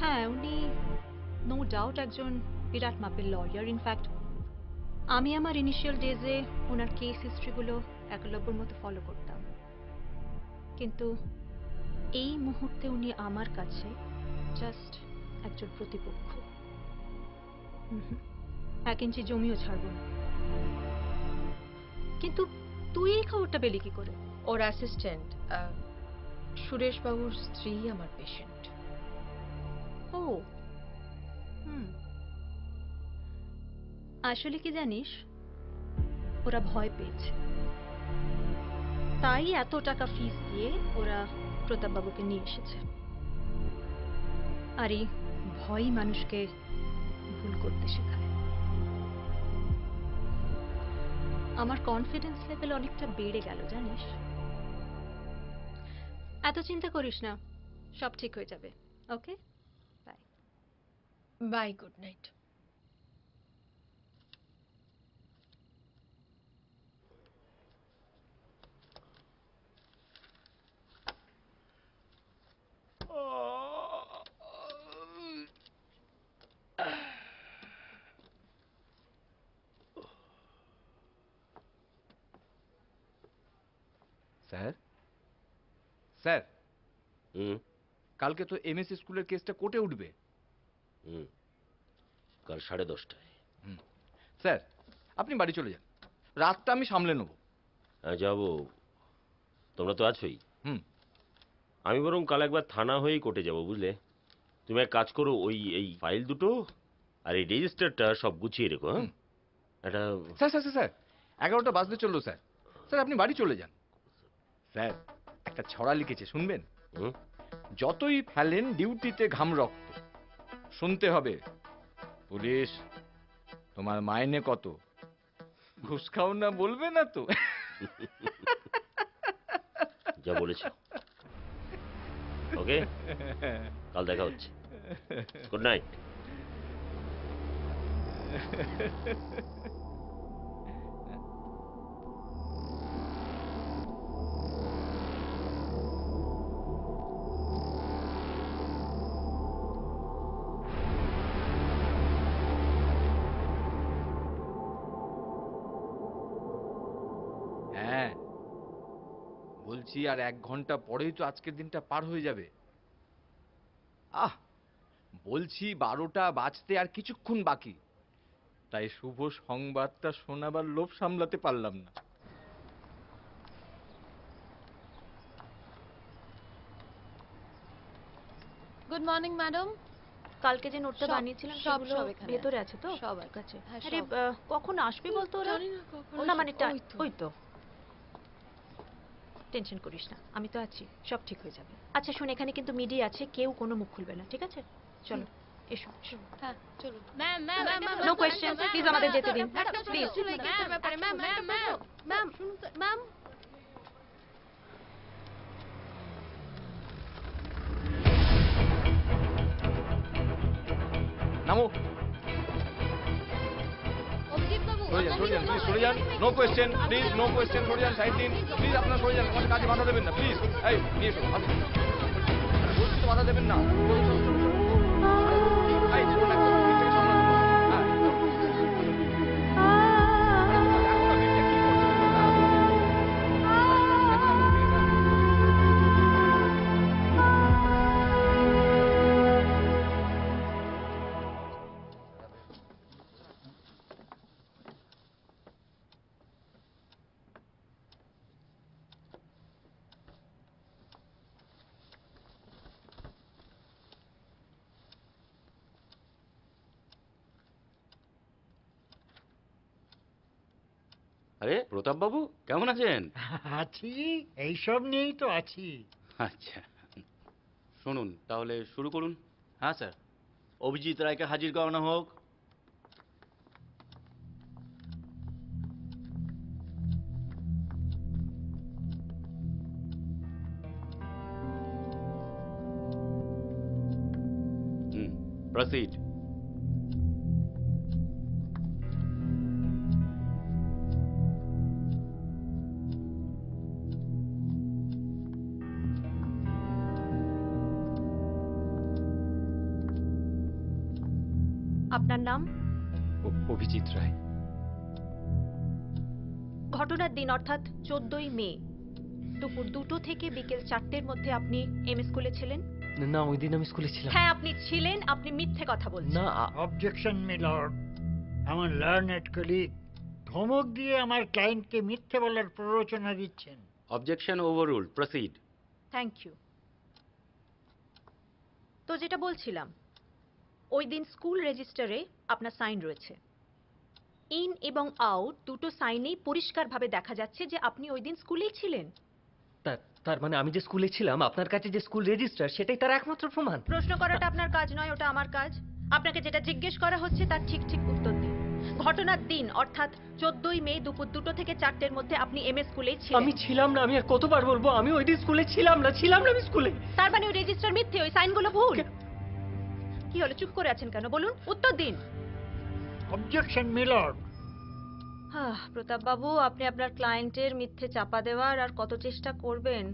হ্যাঁ, উনি নো ডাউট একজন বিরাট মাপের লয়ার। ইনফ্যাক্ট আমি আমার ইনিশিয়াল ডেজে ওনার কেস হিস্ট্রিগুলো একলব্যর মতো ফলো করতাম, কিন্তু এই মুহূর্তে উনি আমার কাছে জাস্ট একজন প্রতিপক্ষ। 1 ইঞ্চি জমিও ছাড়ব না। কিন্তু তুই এই খবরটা পেলি কি করে? ওর অ্যাসিস্ট্যান্ট সুরেশ বাবুর স্ত্রী আমার পেশেন্ট। ও আসলে কি জানিস, ওরা ভয় পেয়েছে, তাই এত টাকা ফিস দিয়ে ওরা প্রতাপবাবুকে নিয়ে এসেছে। আর এই ভয়ই মানুষকে ভুল করতে শেখায়। আমার কনফিডেন্স লেভেল অনেকটা বেড়ে গেল জানিস। এত চিন্তা করিস না, সব ঠিক হয়ে যাবে। Okay, bye. Bye, good night. Sir, sir, কালকে তো এমএসসি স্কুলের কেসটা কোর্টে উঠবে। কাল 10:30টায়। স্যার, আপনি বাড়ি চলে যান, রাতটা আমি সামলে নেব। হ্যাঁ যাবো, তোমরা তো আছোই। হুম। আমি বরং কাল একবার থানা হয়েই কোর্টে যাব, বুঝলে? তুমি এক কাজ করো, এই ফাইল দুটো আর এই রেজিস্টারটা সব গুছিয়ে রেখো। হ্যাঁ, এটা স্যার স্যার স্যার 11টা বাজতে চললো স্যার। স্যার আপনি বাড়ি চলে যান। স্যার একটা ছড়া লিখেছে, শুনবেন? যতই ফেলেন ডিউটিতে ঘাম রক্ত, শুনতে হবে পুলিশ তোমার মাইনে কত, ঘুষ খাও না বলবে না তো? যা বলেছো। ওকে, কাল দেখা হচ্ছে। Good night. হ্যাঁ বলছি, আর 1 ঘন্টা পরেই তো আজকের দিনটা পার হয়ে যাবে। বলছি 12টা বাজতে আর কিছুক্ষণ বাকি, তাই শুভ সংবাদটা শোনাবার লোভ সামলাতে পারলাম না। Good morning madam. কালকে যে নোটটা বানিয়েছিলাম সেগুলো ভেতরে আছে তো? সব ঠিক আছে। হ্যাঁ, আরে কখন আসবে বলতো ওরা? না মানে ওই তো। টেনশন করিস না, আমি তো আছি, সব ঠিক হয়ে যাবে। আচ্ছা শোন, এখানে কিন্তু মিডিয়া আছে, কেউ কোনো মুখ খুলবে না, ঠিক আছে? চলো এসো। হ্যাঁ চলুন। Ma'am ma'am no question, please আমাদের যেতে দিন প্লিজ। ম্যাম ম্যাম ম্যাম শুনুন তো ম্যাম। নামো, অভিজিৎ বাবু, সরে যান, প্লিজ সরে যান। No question, please no question, সরে যান, সাইড দিন প্লিজ। আপনারা সরে যান, আমাদের কাজে বাধা দেবেন না প্লিজ। এই নিয়ে এসো, বলছি তো বাধা দেবেন না। এই চলুন, ঠিকঠাক সামলাতে বলুন। হ্যাঁ আরে প্রতাপ বাবু কেমন আছেন? আছি, এইসব নিয়েই তো আছি। আচ্ছা, শুনুন তাহলে শুরু করুন। হ্যাঁ স্যার, অভিজিৎ রায়কে হাজির করানো হোক। প্রসিড। আপনার নাম? অভিজিৎ রায়। ঘটনার দিন অর্থাৎ 14ই মে দুপুর 2টো থেকে বিকেল 4টের মধ্যে আপনি এম স্কুলে ছিলেন? না, ওই দিন আমি স্কুলে ছিলাম। হ্যাঁ আপনি ছিলেন, আপনি মিথ্যে কথা বলছেন। না। অবজেকশন মিলর্ড, আমার লার্নেড কলিগ ধমক দিয়ে আমার ক্লায়েন্টকে মিথ্যে বলার প্ররোচনা দিচ্ছেন। Objection overruled, proceed. Thank you. তো যেটা বলছিলাম, ওই দিন স্কুল রেজিস্টারে আপনার সাইন রয়েছে। ইন এবং আউট দুটো সাইনেই পরিষ্কারভাবে দেখা যাচ্ছে যে আপনি ওই দিন স্কুলেই ছিলেন। তার মানে আমি যে স্কুলে ছিলাম, আপনার কাছে যে স্কুল রেজিস্টার, সেটাই তার একমাত্র প্রমাণ। প্রশ্ন করাটা আপনার কাজ নয়, ওটা আমার কাজ। আপনাকে যেটা জিজ্ঞেস করা হচ্ছে তার ঠিক ঠিক উত্তর দিন। ঘটনার দিন অর্থাৎ 14ই মে দুপুর 2টো থেকে 4টের মধ্যে আপনি এম এ স্কুলেই ছিলেন। আমি ছিলাম না। আমি আর কতবার বলবো আমি ওই দিন স্কুলে ছিলাম না আমি স্কুলে। তার মানে ওই রেজিস্টার মিথ্যে, ওই সাইনগুলো ভুল। কি হলো, চুপ করে আছেন কেন? বলুন, উত্তর দিন। Objection milord. প্রতাপ বাবু, আপনি আপনার ক্লায়েন্টের মিথ্যে চাপা দেওয়ার আর কত চেষ্টা করবেন?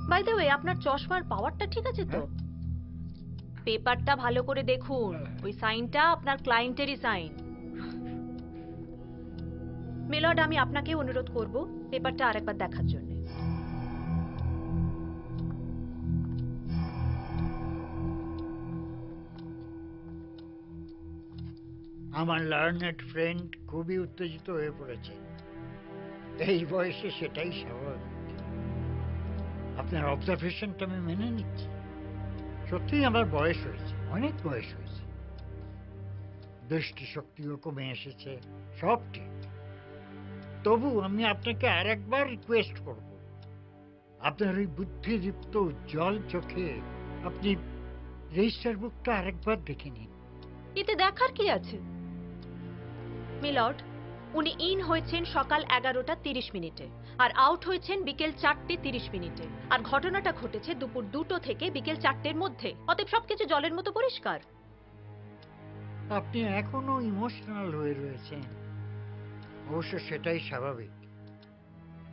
বাই দ্য ওয়ে, আপনার চশমার পাওয়ারটা ঠিক আছে তো? পেপারটা ভালো করে দেখুন, ওই সাইনটা আপনার ক্লায়েন্টেরই সাইন। মিলর্ড, আমি আপনাকে অনুরোধ করব পেপারটা আরেকবার দেখার জন্য। আমার লার্নেড ফ্রেন্ড খুবই উত্তেজিত হয়ে পড়েছে। এই বয়সে সেটাই স্বাভাবিক। আপনার অবজারভেশনটা আমি মেনে নিচ্ছি। সত্যিই আমার বয়স হয়েছে, অনেক বয়স হয়েছে। দৃষ্টিশক্তিও কমে এসেছে, সব ঠিক। তবু আমি আপনাকে আরেকবার রিকোয়েস্ট করব, আপনার ওই বুদ্ধিদীপ্ত উজ্জ্বল চোখে আপনি রেজিস্টার বুকটা আরেকবার দেখে নিন। এতে দেখার কি আছে? মিলর্ড, উনি ইন হয়েছেন সকাল 11টা 30 মিনিটে আর আউট হয়েছেন বিকেল 4টে 30 মিনিটে। আর ঘটনাটা ঘটেছে দুপুর 2টো থেকে বিকেল 4টের মধ্যে। অতএব সবকিছু জলের মতো পরিষ্কার। আপনি এখনো ইমোশনাল হয়ে রয়েছেন। অবশ্য সেটাই স্বাভাবিক।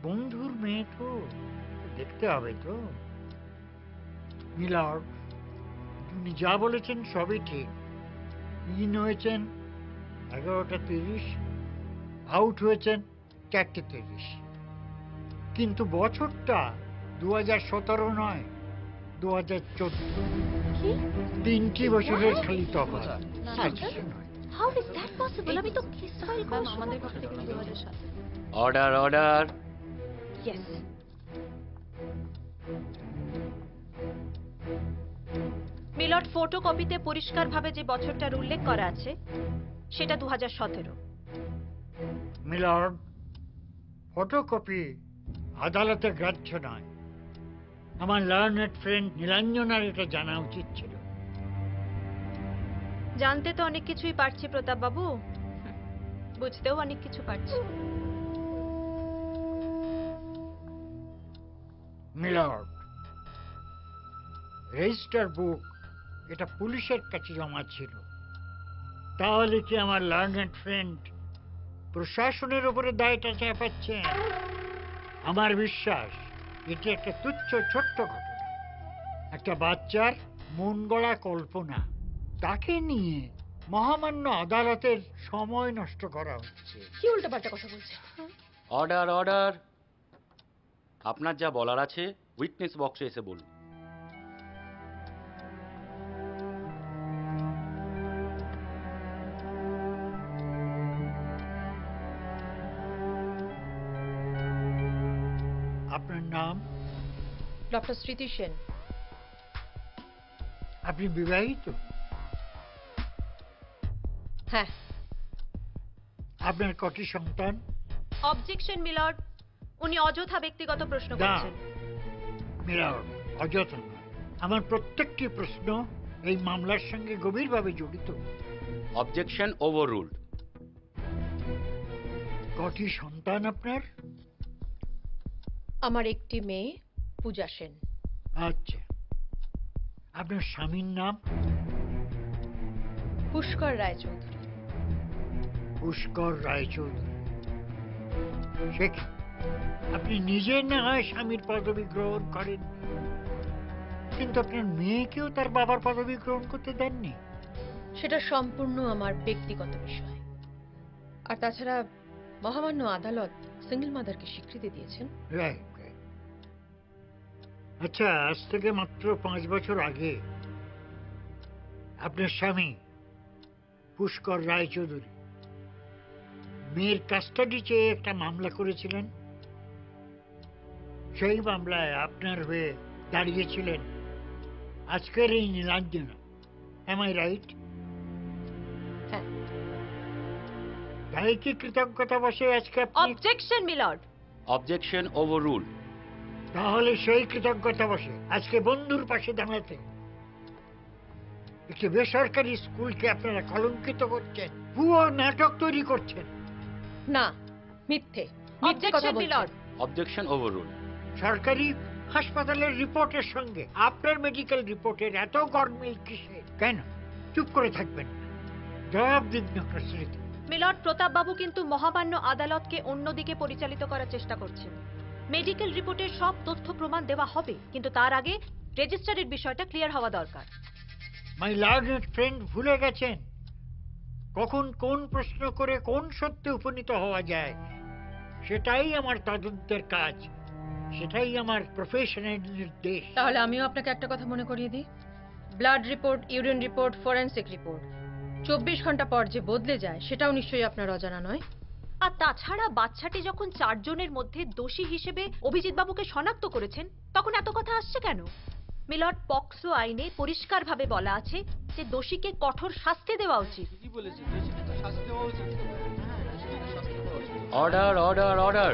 বন্ধুর মেয়ে তো, দেখতে হবে তো। মিলর্ড, উনি যা বলেছেন সবই ঠিক। ইন হয়েছেন 11টা 30, আউট হয়েছেন 4টে 30। কিন্তু বছরটা 2017 নয়, 2014। 3টি বছরের খালি তফাৎ, আর কিছু নয়। How is that possible? আমি তো কেস ফাইল করে আমাদের কাছ থেকে 2007। Order order. ইয়েস। মিলর্ড, ফটোকপিতে পরিষ্কারভাবে যে বছরটার উল্লেখ করা আছে সেটা 2017। মিলর্ড, ফটোকপি আদালতে গ্রাহ্য নয়। আমার লার্নেড ফ্রেন্ড নীলাঞ্জনার এটা জানা উচিত ছিল। জানতে তো অনেক কিছুই পারছি প্রতাপ বাবু, বুঝতেও অনেক কিছু পারছি। মিলর্ড, রেজিস্টার বুক এটা পুলিশের কাছে জমা ছিল। তাহলে কি আমার লার্নেড ফ্রেন্ড প্রশাসনের উপরে দায়টা চাপাচ্ছেন? আমার বিশ্বাস এটি একটা তুচ্ছ ছোট্ট ঘটনা, একটা বাচ্চার মন গড়া কল্পনা। তাকে নিয়ে মহামান্য আদালতের সময় নষ্ট করা হচ্ছে। কি উল্টোপাল্টা কথা বলছে? Order order. আপনার যা বলার আছে উইটনেস বক্সে এসে বলুন। আপনার নাম? ডক্টর স্মৃতি সেন। আপনি বিবাহিত? হ্যাঁ। আপনার কটি সন্তান? অবজেকশন মিলর্ড, উনি অযথা ব্যক্তিগত প্রশ্ন না করছেন। মিলর্ড, অযথা না। আমার প্রত্যেকটি প্রশ্ন এই মামলার সঙ্গে গভীরভাবে জড়িত। Objection overruled. কটি সন্তান আপনার? আমার একটি মেয়ে, পূজা সেন। আচ্ছা, আপনার স্বামীর নাম? পুষ্কর রায়চৌধুরী। পুষ্কর রায়চৌধুরী। সে কি? আপনি নিজে না হয় স্বামীর পদবি গ্রহণ করেন, কিন্তু আপনার মেয়েকেও তার বাবার পদবি গ্রহণ করতে দেননি। সেটা সম্পূর্ণ আমার ব্যক্তিগত বিষয়। আর তাছাড়া মহামান্য আদালত সিঙ্গেল মাদারকে স্বীকৃতি দিয়েছেন। রাইট। আচ্ছা, আজ থেকে মাত্র 5 বছর আগে আপনার স্বামী পুষ্কর রায়চৌধুরী মেয়ের কাস্টাডি চেয়ে একটা মামলা করেছিলেন। সেই মামলায় আপনার হয়ে দাঁড়িয়েছিলেন আজকের এই নীলাঞ্জনা। M I right? হ্যাঁ। তাই কি কৃতজ্ঞতা বসে আজকে অবজেকশন মিলর্ড। Objection overruled. তাহলে সেই কৃতজ্ঞতা বসে আজকে বন্ধুর পাশে দাঁড়াতে একটি বেসরকারি স্কুলকে আপনারা কলঙ্কিত করছেন, ভুয়ো নাটক তৈরি করছেন। না, মিথ্যে অবজেকশন মিলর্ড। Objection overruled. সরকারি হাসপাতালের রিপোর্টের সঙ্গে আপনার মেডিকেল রিপোর্টের এত গরমিল কিসের? কেন চুপ করে থাকবেন? জবাব দিন ডক্টর স্মৃতি। মিলর্ড, প্রতাপ বাবু কিন্তু মহামান্য আদালতকে অন্যদিকে পরিচালিত করার চেষ্টা করছেন। মেডিকেল রিপোর্টের সব তথ্য প্রমাণ দেওয়া হবে, কিন্তু তার আগে রেজিস্ট্রারের বিষয়টা ক্লিয়ার হওয়া দরকার। মাই লার্নেড ফ্রেন্ড ভুলে গেছেন কখন কোন প্রশ্ন করে কোন সত্যে উপনীত হওয়া যায়। সেটাই আমার তদন্তের কাজ, সেটাই আমার প্রফেশনের নির্দেশ। তাহলে আমিও আপনাকে একটা কথা মনে করিয়ে দিই। Blood report, urine report, forensic report 24 ঘন্টা পর যে বদলে যায় সেটাও নিশ্চয়ই আপনার অজানা নয়। আর তাছাড়া বাচ্চাটি যখন 4 জনের মধ্যে দোষী হিসেবে অভিজিৎ বাবুকে শনাক্ত করেছেন, তখন এত কথা আসছে কেন? মিলর্ড, পক্সো আইনে পরিষ্কারভাবে বলা আছে যে দোষীকে কঠোর শাস্তি দেওয়া উচিত। Order order order.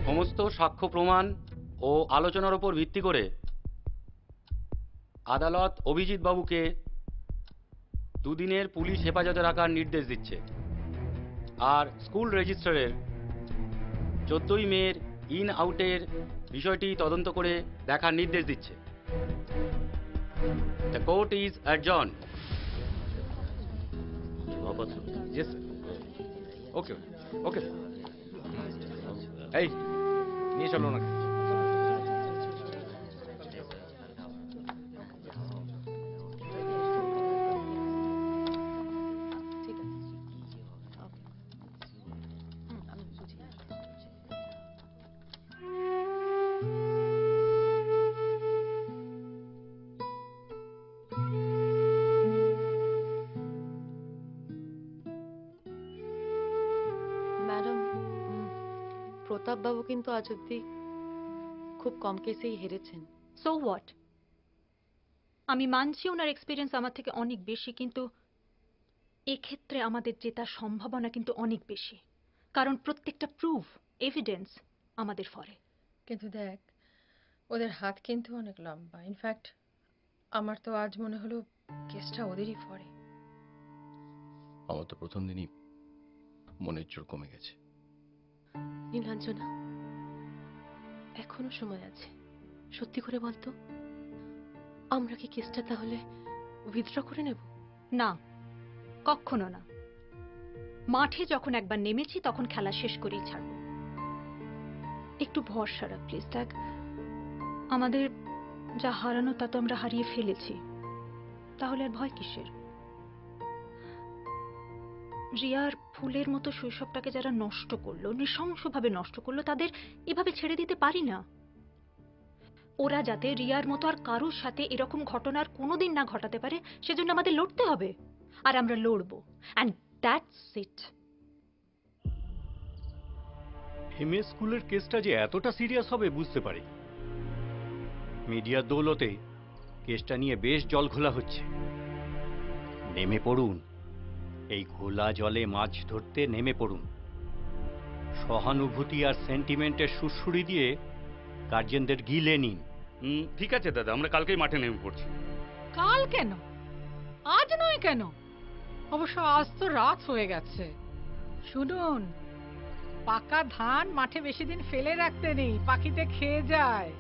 সমস্ত সাক্ষ্য প্রমাণ ও আলোচনার উপর ভিত্তি করে আদালত অভিজিৎ বাবুকে 2 দিনের পুলিশ হেফাজতে রাখার নির্দেশ দিচ্ছে। আর স্কুল রেজিস্ট্রারের 14ই মের ইন আউটের বিষয়টি তদন্ত করে দেখার নির্দেশ দিচ্ছে। The court is adjourn. Yes sir. Okay okay. এই নিয়ে চলো না। ম্যাডাম, প্রতাপ বাবু কিন্তু আজ অব্দি খুব কম কেসেই হেরেছেন। So what? আমি মানছি ওনার এক্সপিরিয়েন্স আমার থেকে অনেক বেশি, কিন্তু এক্ষেত্রে আমাদের জেতার সম্ভাবনা কিন্তু অনেক বেশি, কারণ প্রত্যেকটা প্রুফ, এভিডেন্স আমাদের ফরে। কিন্তু দেখ, ওদের হাত কিন্তু অনেক লম্বা। ইনফ্যাক্ট আমার তো আজ মনে হলো কেসটা ওদেরই ফরে। আমার তো প্রথম দিনই মনের জোর কমে গেছে। নীলাঞ্জনা, এখনো সময় আছে। সত্যি করে বলতো, আমরা কি কেসটা তাহলে উইথড্র করে নেব? না, কখনো না। মাঠে যখন একবার নেমেছি তখন খেলা শেষ করেই ছাড়ব। একটু ভরসা রাখ প্লিজ। দেখ, আমাদের যা হারানো তা তো আমরা হারিয়ে ফেলেছি, তাহলে আর ভয় কিসের? রিয়ার ফুলের মতো শৈশবটাকে যারা নষ্ট করলো, নৃশংসভাবে নষ্ট করলো, তাদের এভাবে ছেড়ে দিতে পারি না। ওরা যাতে রিয়ার মতো আর কারোর সাথে এরকম ঘটনার কোনোদিন না ঘটাতে পারে, সেজন্য আমাদের লড়তে হবে, আর আমরা লড়বো। And that's it. এমএ স্কুলের কেসটা যে এতটা সিরিয়াস হবে বুঝতে পারি। মিডিয়ার দৌলতে কেসটা নিয়ে বেশ জল ঘোলা হচ্ছে, নেমে পড়ুন। এই ঘোলা জলে মাছ ধরতে নেমে পড়ুন। সহানুভূতি আর সেন্টিমেন্টের সুড়সুড়ি দিয়ে গার্জেনদের গিলে নিন। ঠিক আছে দাদা, আমরা কালকেই মাঠে নেমে পড়ছি। কাল কেন, আজ নয় কেন? অবশ্য আজ তো রাত হয়ে গেছে। শুনুন, পাকা ধান মাঠে বেশি দিন ফেলে রাখতে নেই, পাখিতে খেয়ে যায়।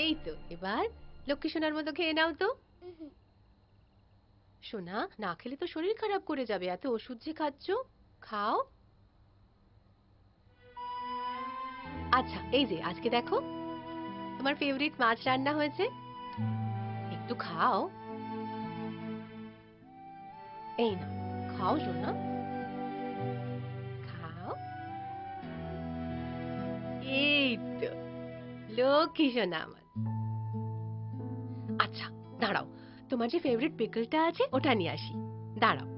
এই তো এবার লক্ষ্মী সোনার মতো খেয়ে নাও তো। সোনা, না খেলে তো শরীর খারাপ করে যাবে, এত ওষুধ যে খাচ্ছ, খাও। আচ্ছা, এই যে আজকে দেখো তোমার ফেভারিট মাছ রান্না হয়েছে, একটু খাও। এই না, খাও সোনা, খাও। এই তো লক্ষ্মী সোনা আমার। আচ্ছা দাঁড়াও, তোমার যে ফেভারিট পিকলটা আছে ওটা নিয়ে আসি, দাঁড়াও।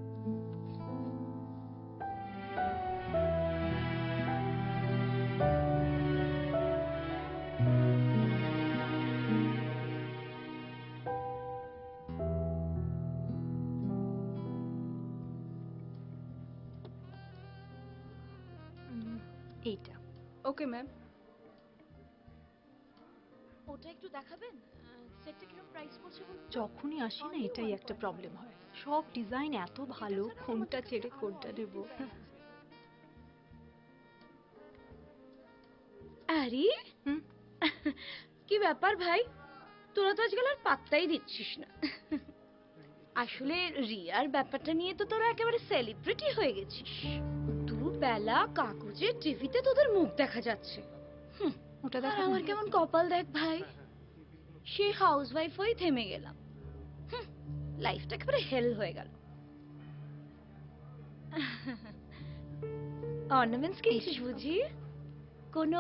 এইটা ওকে ম্যাম। ওটা একটু দেখাবেন, সেটটা কিরকম প্রাইস পড়ছে? যখনই আসি না এটাই একটা প্রবলেম হয়, সব ডিজাইন এত ভালো, কোনটা ছেড়ে কোনটা নেব। আরে কি ব্যাপার ভাই, তোরা তো আজকাল আর পাত্তাই দিচ্ছিস না। আসলে রিয়ার ব্যাপারটা নিয়ে তো তোরা একেবারে সেলিব্রিটি হয়ে গেছিস। দুবেলা কাগজে টিভিতে তোদের মুখ দেখা যাচ্ছে। ওটা আর আমার কেমন কপাল দেখ ভাই, সে হাউসওয়াইফ হয়ে থেমে গেলাম। লাইফটা একেবারে হেল হয়ে গেল। অর্নামেন্টস কিনছিস বুঝি? কোনো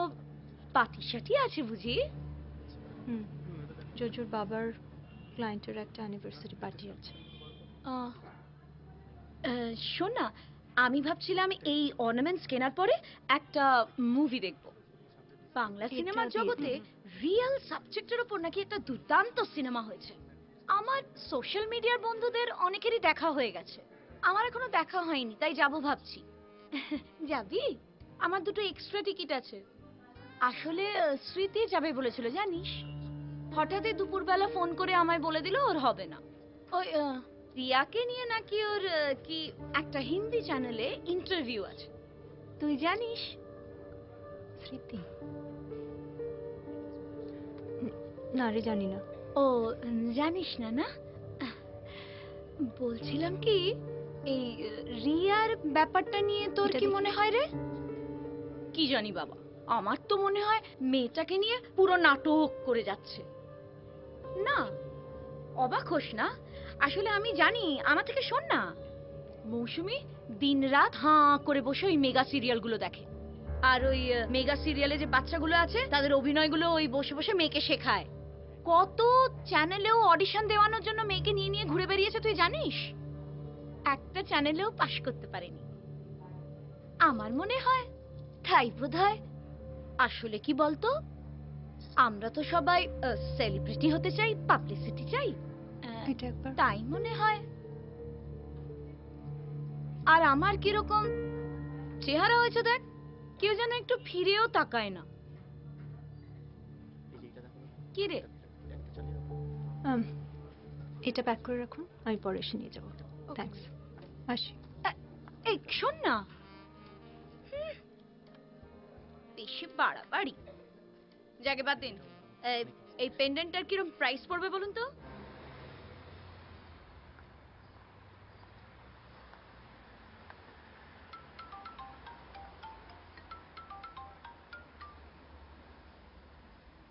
পার্টি সাটি আছে বুঝি? জোজোর বাবার ক্লায়েন্টের একটা অ্যানিভার্সারি পার্টি আছে। শোন না, আমি ভাবছিলাম এই অর্নামেন্টস কেনার পরে একটা মুভি দেখব। বাংলা সিনেমার জগতে রিয়েল সাবজেক্টের উপর নাকি একটা দুর্দান্ত সিনেমা হয়েছে। আমার সোশ্যাল মিডিয়ার বন্ধুদের অনেকেরই দেখা হয়ে গেছে, আমার এখনো দেখা হয়নি, তাই যাব ভাবছি। যাবি? আমার দুটো এক্সট্রা টিকিট আছে। আসলে স্মৃতি যাবে বলেছিল জানিস, হঠাৎই দুপুরবেলা ফোন করে আমায় বলে দিল ওর হবে না। ওই রিয়াকে নিয়ে নাকি ওর কি একটা হিন্দি চ্যানেলে ইন্টারভিউ আছে, তুই জানিস? স্মৃতি? না রে, জানি না। ও জানিস না? না বলছিলাম কি, এই রিয়ার ব্যাপারটা নিয়ে তোর কি মনে হয় রে? কি জানি বাবা, আমার তো মনে হয় মেয়েটাকে নিয়ে পুরো নাটক করে যাচ্ছে। না অবাক হোস না, আসলে আমি জানি। আমার থেকে শোন না, মৌসুমী দিনরাত হাঁ করে বসে ওই মেগা সিরিয়ালগুলো দেখে, আর ওই মেগা সিরিয়ালে যে বাচ্চাগুলো আছে তাদের অভিনয়গুলো ওই বসে বসে মেয়েকে শেখায়। কত চ্যানেলেও অডিশন দেওয়ানোর জন্য মেয়েকে নিয়ে নিয়ে ঘুরে বেরিয়েছে তুই জানিস? একটা চ্যানেলেও পাশ করতে পারেনি। আমার মনে হয় তাই বোধহয়। আসলে কি বলতো, আমরা তো সবাই সেলিব্রিটি হতে চাই, পাবলিসিটি চাই, তাই মনে হয়। আর আমার কিরকম চেহারা হয়েছে দেখ, কেউ যেন একটু ফিরেও তাকায় না। কি রে? এটা প্যাক করে রাখুন, আমি পরে এসে নিয়ে যাবো। থ্যাঙ্কস, আসি। এই শোন না, বেশি বাড়াবাড়ি। যাকে বাদ দিন, এই পেন্ডেন্টটার কিরকম প্রাইস পড়বে বলুন তো?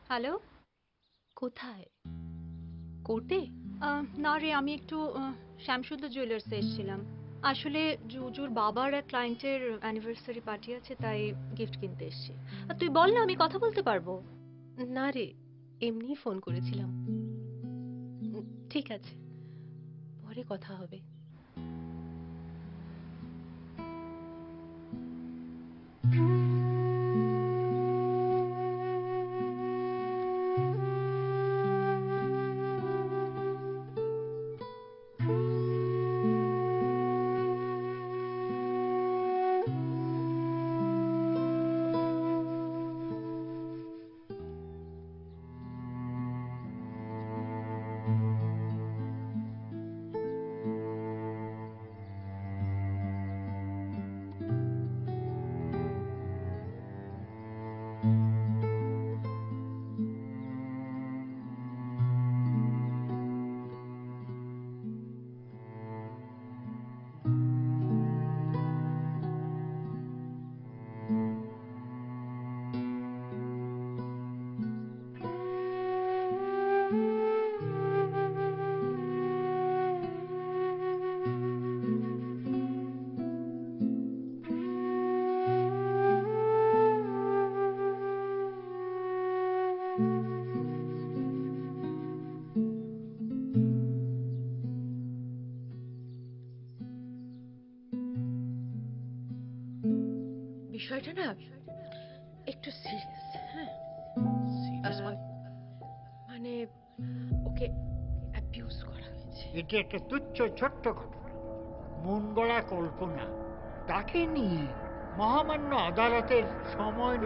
হ্যালো, কোথায়? কোর্টে? না রে, আমি একটু শ্যামসুন্দর জুয়েলার্সে এসেছিলাম। আসলে জুজুর বাবার এক ক্লায়েন্টের অ্যানিভার্সারি পার্টি আছে, তাই গিফট কিনতে এসেছি। তুই বল না, আমি কথা বলতে পারবো। না রে, এমনি ফোন করেছিলাম। ঠিক আছে, পরে কথা হবে। বিষয়টা না একটু সিরিয়াস। হ্যাঁ, মানে ওকে অ্যাবিউজ করা হয়েছে। এটা একটা তুচ্ছ ছোট্ট ঘটনা, মন গড়া কল্পনা। তাকে নিয়ে মহামান্য আদালতের সময়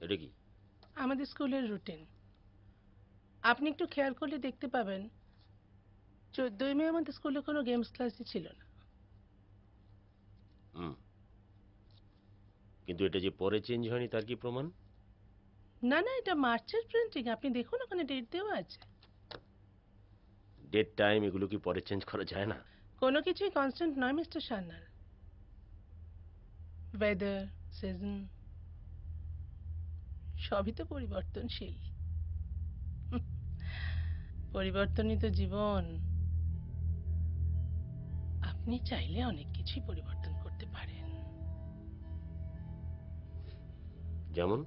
এটা কি? আমাদের স্কুলের রুটিন। আপনি একটু খেয়াল করলে দেখতে পাবেন 14ই মে আমাদের স্কুলে কোনো গেমস ক্লাসই ছিল না। কিন্তু এটা যে পরে চেঞ্জ হয়নি তার কি প্রমাণ? না না, এটা মার্চের প্রিন্টিং, আপনি দেখুন ওখানে ডেট দেওয়া আছে। ডেট টাইম এগুলো কি পরে চেঞ্জ করা যায় না? কোনো কিছুই কনস্ট্যান্ট নয় মিস্টার সান্যাল। ওয়েদার, সিজন সবই তো পরিবর্তনশীল। পরিবর্তনই তো জীবন। আপনি চাইলে অনেক কিছুই পরিবর্তন করতে পারেন। যেমন?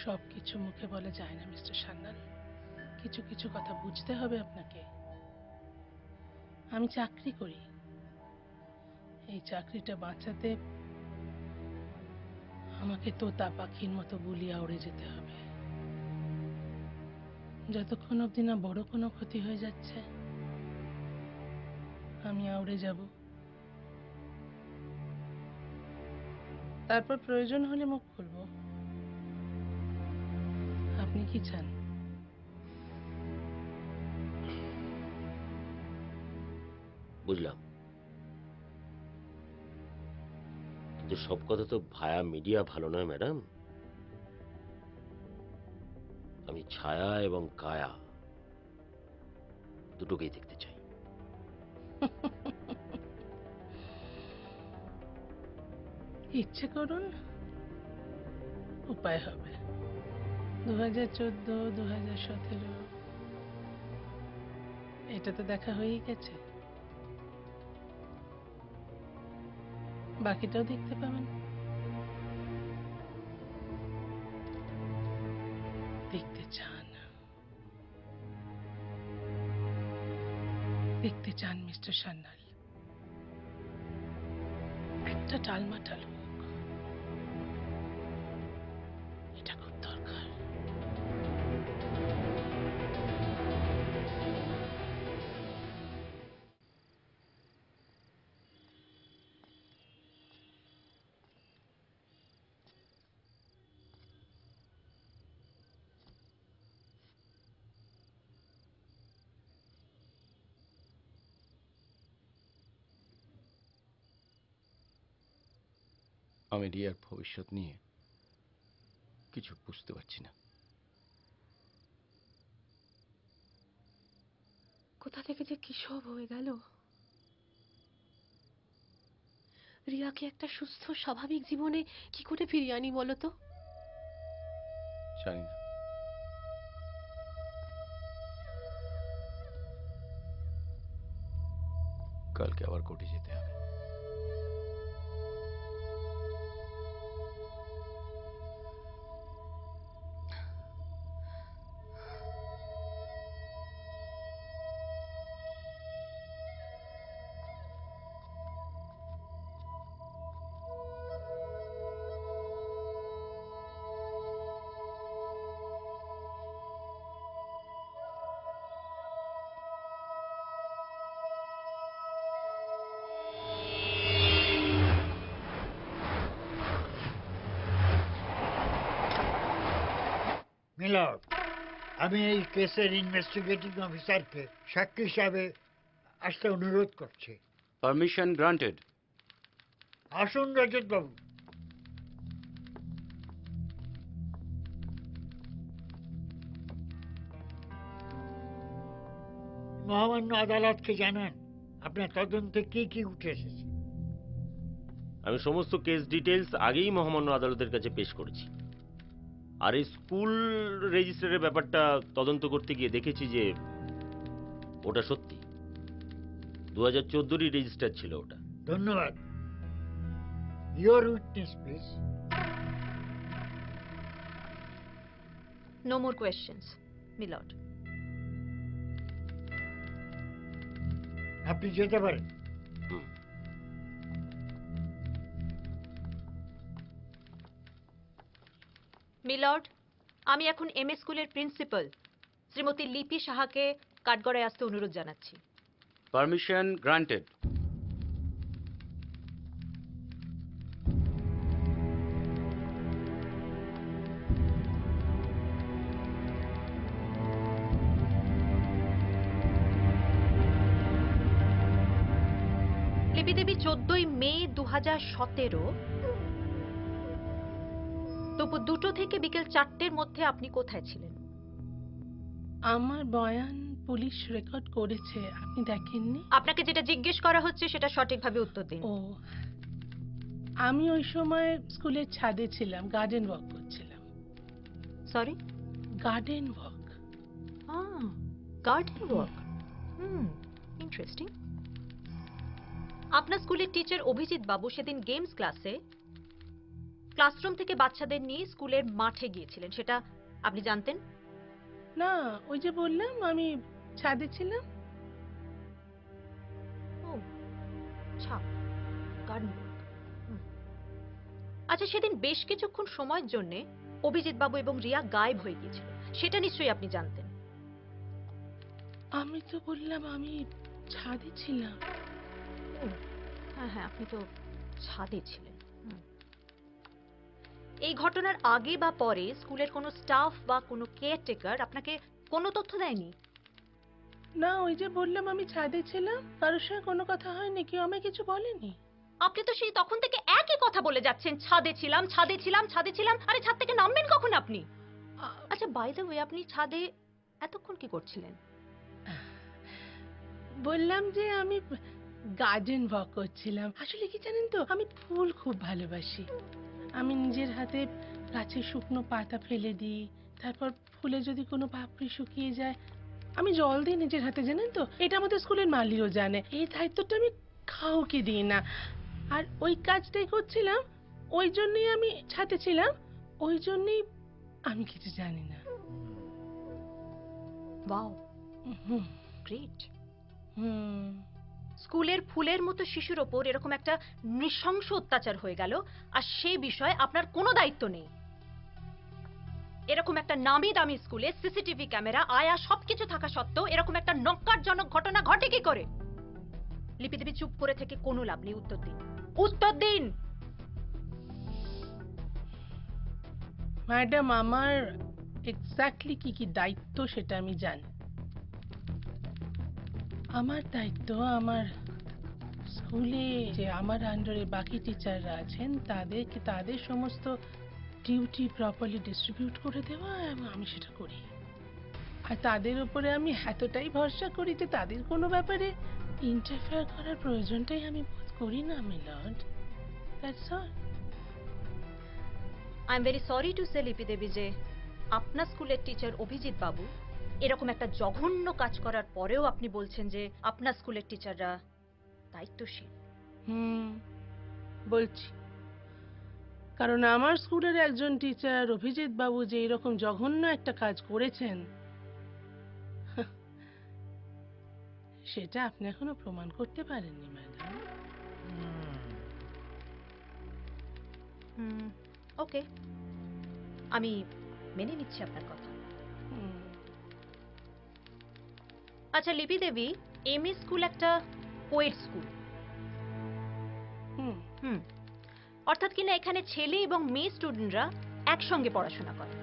সবকিছু মুখে বলা যায় না মিস্টার সান্যাল, কিছু কিছু কথা বুঝতে হবে আপনাকে। আমি চাকরি করি, এই চাকরিটা বাঁচাতে আমাকে তোতা পাখির মতো বুলিয়া উড়ে যেতে হবে। যতক্ষণ অবধি না বড় কোনো ক্ষতি হয়ে যাচ্ছে আমি আউড়ে যাব। তারপর প্রয়োজন হলে মুখ খুলবো। আপনি কি চান? বুঝলাম, কিন্তু সব কথা তো ভায়া মিডিয়া ভালো নয় ম্যাডাম। আমি ছায়া এবং কায়া দুটোকেই দেখতে চাই। ইচ্ছে করুন, উপায় হবে। 2014, 2017 এটা তো দেখা হয়েই গেছে, বাকিটাও দেখতে পাবেন। দেখতে চান? দেখতে চান মিস্টার সান্যাল একটা টালমাটাল হোক? এটা খুব দরকার। আমি রিয়ার ভবিষ্যৎ নিয়ে কিছু বুঝতে পারছি না। কোথা থেকে যে কি সব হয়ে গেল। রিয়াকে একটা সুস্থ স্বাভাবিক জীবনে কি করে ফিরিয়ে আনি বলো তো? জানি না। কালকে আবার কোর্টে যেতে হবে। মিলর্ড, আমি এই কেসের ইনভেস্টিগেটিং অফিসারকে সাক্ষী হিসাবে আসতে অনুরোধ করছি। Permission granted. আসুন রজত বাবু। মহামান্য আদালতকে জানান আপনার তদন্তে কি কি উঠে এসেছে। আমি সমস্ত কেস ডিটেলস আগেই মহামান্য আদালতের কাছে পেশ করেছি। আর এই স্কুল রেজিস্টারের ব্যাপারটা তদন্ত করতে গিয়ে দেখেছি যে ওটা সত্যি 2014-ই রেজিস্টার ছিল ওটা। ধন্যবাদ। Your witness please. No more questions milord. আপনি যেতে পারেন। মিলর্ড, আমি এখন এমএ স্কুলের প্রিন্সিপাল শ্রীমতী লিপি সাহাকে কাঠগড়ায় আসতে অনুরোধ জানাচ্ছি। Permission granted. লিপি দেবী 14ই মে 2017 দুপুর 2টো থেকে বিকেল 4টের মধ্যে আপনি কোথায় ছিলেন? আমার বয়ান পুলিশ রেকর্ড করেছে, আপনি দেখেননি? আপনাকে যেটা জিজ্ঞেস করা হচ্ছে সেটা সঠিকভাবে উত্তর দিন। ও, আমি ওই সময় স্কুলের ছাদে ছিলাম, গার্ডেন ওয়াক করছিলাম। Sorry? Garden walk. Garden walk, interesting. আপনার স্কুলের টিচার অভিজিৎ বাবু সেদিন গেমস ক্লাসে ক্লাসরুম থেকে বাচ্চাদের নিয়ে স্কুলের মাঠে গিয়েছিলেন, সেটা আপনি জানতেন? না, ওই যে বললাম আমি ছাদে ছিলাম। ও ছাদ, গার্ডেন ওয়াক। আচ্ছা, সেদিন বেশ কিছুক্ষণ সময়ের জন্য অভিজিৎ বাবু এবং রিয়া গায়েব হয়ে গিয়েছিল, সেটা নিশ্চয়ই আপনি জানতেন। আমি তো বললাম আমি ছাদে ছিলাম। হ্যাঁ হ্যাঁ, আপনি তো ছাদে ছিলেন। এই ঘটনার আগে বা পরে স্কুলের কোনো স্টাফ বা কোনো কেয়ারটেকার আপনাকে কোনো তথ্য দেয়নি? না, ওই যে বললাম আমি ছাদে ছিলাম, কারোর সঙ্গে কোনো কথা হয়নি, কেউ আমায় কিছু বলেনি। আপনি তো সেই তখন থেকে একই কথা বলে যাচ্ছেন, ছাদে ছিলাম, ছাদে ছিলাম, ছাদে ছিলাম। আরে ছাদ থেকে নামবেন কখন আপনি? আচ্ছা, বাই দ্য ওয়ে, আপনি ছাদে এতক্ষণ কি করছিলেন? বললাম যে আমি গার্ডেন ওয়াক করছিলাম। আসলে কি জানেন তো, আমি ফুল খুব ভালোবাসি। আমি নিজের হাতে গাছের শুকনো পাতা ফেলে দিই, তারপর ফুলে যদি কোনো পাপড়ি শুকিয়ে যায় আমি জল দিই নিজের হাতে, জানেন তো। এটা আমাদের স্কুলের মালিও জানে। এই দায়িত্বটা আমি কাউকে দিই না, আর ওই কাজটাই করছিলাম, ওই জন্যই আমি ছাদে ছিলাম, ওই জন্যই আমি কিছু জানি না। Wow, great. স্কুলের ফুলের মতো শিশুর ওপর এরকম একটা নৃশংস অত্যাচার হয়ে গেল, আর সেই বিষয়ে আপনার কোনো দায়িত্ব নেই। এরকম একটা নামি দামি স্কুলে সিসিটিভি ক্যামেরা, আয়া সবকিছু থাকা সত্ত্বেও এরকম একটা নক্কারজনক ঘটনা ঘটে কি করে? লিপি দেবী, চুপ করে থেকে কোনো লাভ নেই, উত্তর দিন, উত্তর দিন। ম্যাডাম, আমার এক্স্যাক্টলি কি কি দায়িত্ব সেটা আমি জানি। আমার দায়িত্ব, আমার স্কুলে যে আমার আন্ডারে বাকি টিচাররা আছেন তাদের সমস্ত ডিউটি প্রপারলি ডিস্ট্রিবিউট করে দেওয়া, এবং আমি সেটা করি। আর তাদের উপরে আমি এতটাই ভরসা করি যে তাদের কোনো ব্যাপারে ইন্টারফেয়ার করার প্রয়োজনটাই আমি বোধ করি না, milord. That's all. I am very sorry to say লিপি দেবী, যে আপনার স্কুলের টিচার অভিজিৎ বাবু এরকম একটা জঘন্য কাজ করার পরেও আপনি বলছেন যে আপনার স্কুলের টিচাররা দায়িত্বশীল। বলছি, কারণ আমার স্কুলের একজন টিচার অভিজিৎ বাবু যে এরকম জঘন্য একটা কাজ করেছেন সেটা আপনি এখনো প্রমাণ করতে পারেননি, ম্যাডাম। ওকে, আমি মেনে নিচ্ছি আপনার কথা। আচ্ছা লিপি দেবী, এমএ স্কুল একটা কোয়েড স্কুল, অর্থাৎ কিনা এখানে ছেলে এবং মেয়ে স্টুডেন্টরা একসঙ্গে পড়াশোনা করে।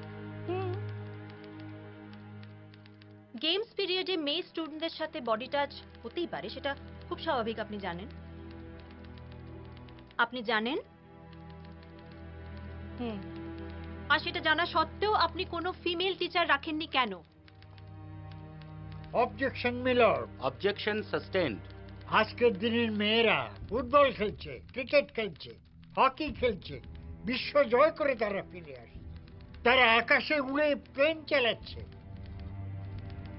গেমস পিরিয়ডে মেয়ে স্টুডেন্টদের সাথে বডি টাচ হতেই পারে, সেটা খুব স্বাভাবিক, আপনি জানেন। আপনি জানেন, আর সেটা জানা সত্ত্বেও আপনি কোনো ফিমেল টিচার রাখেননি কেন? Objection milord. Objection sustained. আজকের দিনের মেয়েরা ফুটবল খেলছে, ক্রিকেট খেলছে, হকি খেলছে, বিশ্ব জয় করে তারা ফিরে আসে। তারা আকাশে উড়ে প্লেন চালাচ্ছে,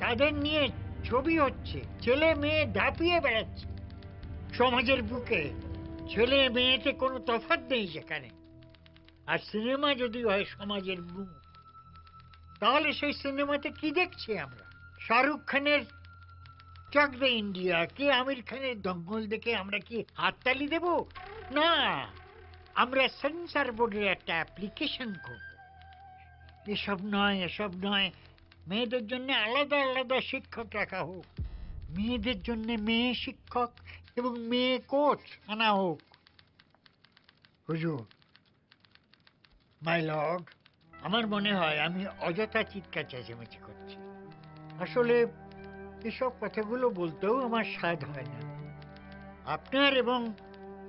তাদের নিয়ে ছবি হচ্ছে, ছেলে মেয়ে ধাপিয়ে বেড়াচ্ছে। সমাজের বুকে ছেলে মেয়েতে কোনো তফাৎ নেই সেখানে। আর সিনেমা যদি হয় সমাজের মুখ, তাহলে সেই সিনেমাতে কি দেখছি আমরা? শাহরুখ খানের চক দে ইন্ডিয়া কি আমির খানের দঙ্গল দেখে আমরা কি হাততালি দেব? না, আমরা সেন্সর বোর্ডের একটা অ্যাপ্লিকেশন করব। এসব নয়, এসব নয়। মেয়েদের জন্য আলাদা আলাদা শিক্ষক রাখা হোক, মেয়েদের জন্য মেয়ে শিক্ষক এবং মেয়ে কোচ আনা হোক। হুজুর, মাই লর্ড, আমার মনে হয় আমি অযথা চিৎকার চেঁচামেচি করছি। আসলে এসব কথাগুলো বলতেও আমার স্বাদ হয় না। আপনার এবং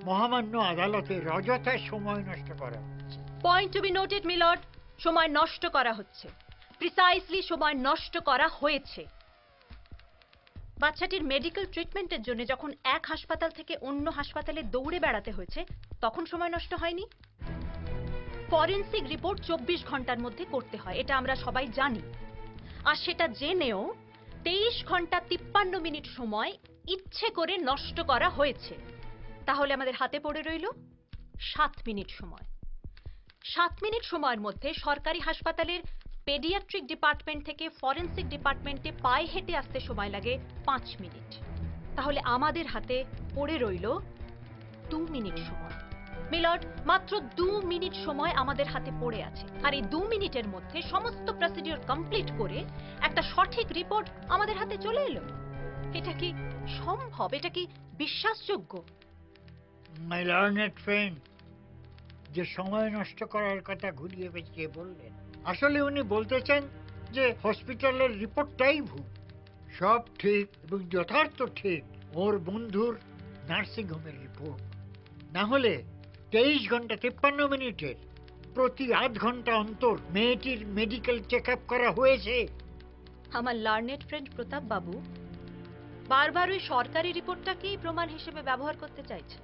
মহামান্য আদালতের অযথা সময় নষ্ট করা হচ্ছে। Point to be noted milord, সময় নষ্ট করা হচ্ছে, প্রিসাইসলি সময় নষ্ট করা হয়েছে। বাচ্চাটির মেডিকেল ট্রিটমেন্টের জন্য যখন এক হাসপাতাল থেকে অন্য হাসপাতালে দৌড়ে বেড়াতে হয়েছে, তখন সময় নষ্ট হয়নি। ফরেনসিক রিপোর্ট 24 ঘন্টার মধ্যে করতে হয়, এটা আমরা সবাই জানি। আর সেটা জেনেও 23 ঘন্টা 53 মিনিট সময় ইচ্ছে করে নষ্ট করা হয়েছে। তাহলে আমাদের হাতে পড়ে রইল 7 মিনিট সময়। 7 মিনিট সময়ের মধ্যে সরকারি হাসপাতালের পেডিয়াট্রিক ডিপার্টমেন্ট থেকে ফরেনসিক ডিপার্টমেন্টে পায়ে হেঁটে আসতে সময় লাগে 5 মিনিট। তাহলে আমাদের হাতে পড়ে রইল 2 মিনিট সময়। মিলর্ড, মাত্র 2 মিনিট সময় আমাদের হাতে পড়ে আছে। আর এই 2 মিনিটের মধ্যে সমস্ত প্রসিডিওর কমপ্লিট করে একটা সঠিক রিপোর্ট আমাদের হাতে চলে এলো। এটা কি সম্ভব? এটা কি বিশ্বাসযোগ্য? মাই লার্নেড ফ্রেন্ড, যে সময় নষ্ট করার কথা ঘুরিয়ে পেঁচিয়ে বললেন, আসলে উনি বলতে চান যে হসপিটালের রিপোর্টটাই ভুল। সব ঠিক এবং যথার্থ ঠিক ওর বন্ধুর নার্সিং হোমের রিপোর্ট। না হলে 23 ঘন্টা 53 মিনিটের প্রতি আধ ঘন্টা অন্তর মেয়েটির মেডিকেল চেক আপ করা হয়েছে। আমার লার্নেড ফ্রেন্ড প্রতাপ বাবু বারবার ওই সরকারি রিপোর্টটাকেই প্রমাণ হিসেবে ব্যবহার করতে চাইছে।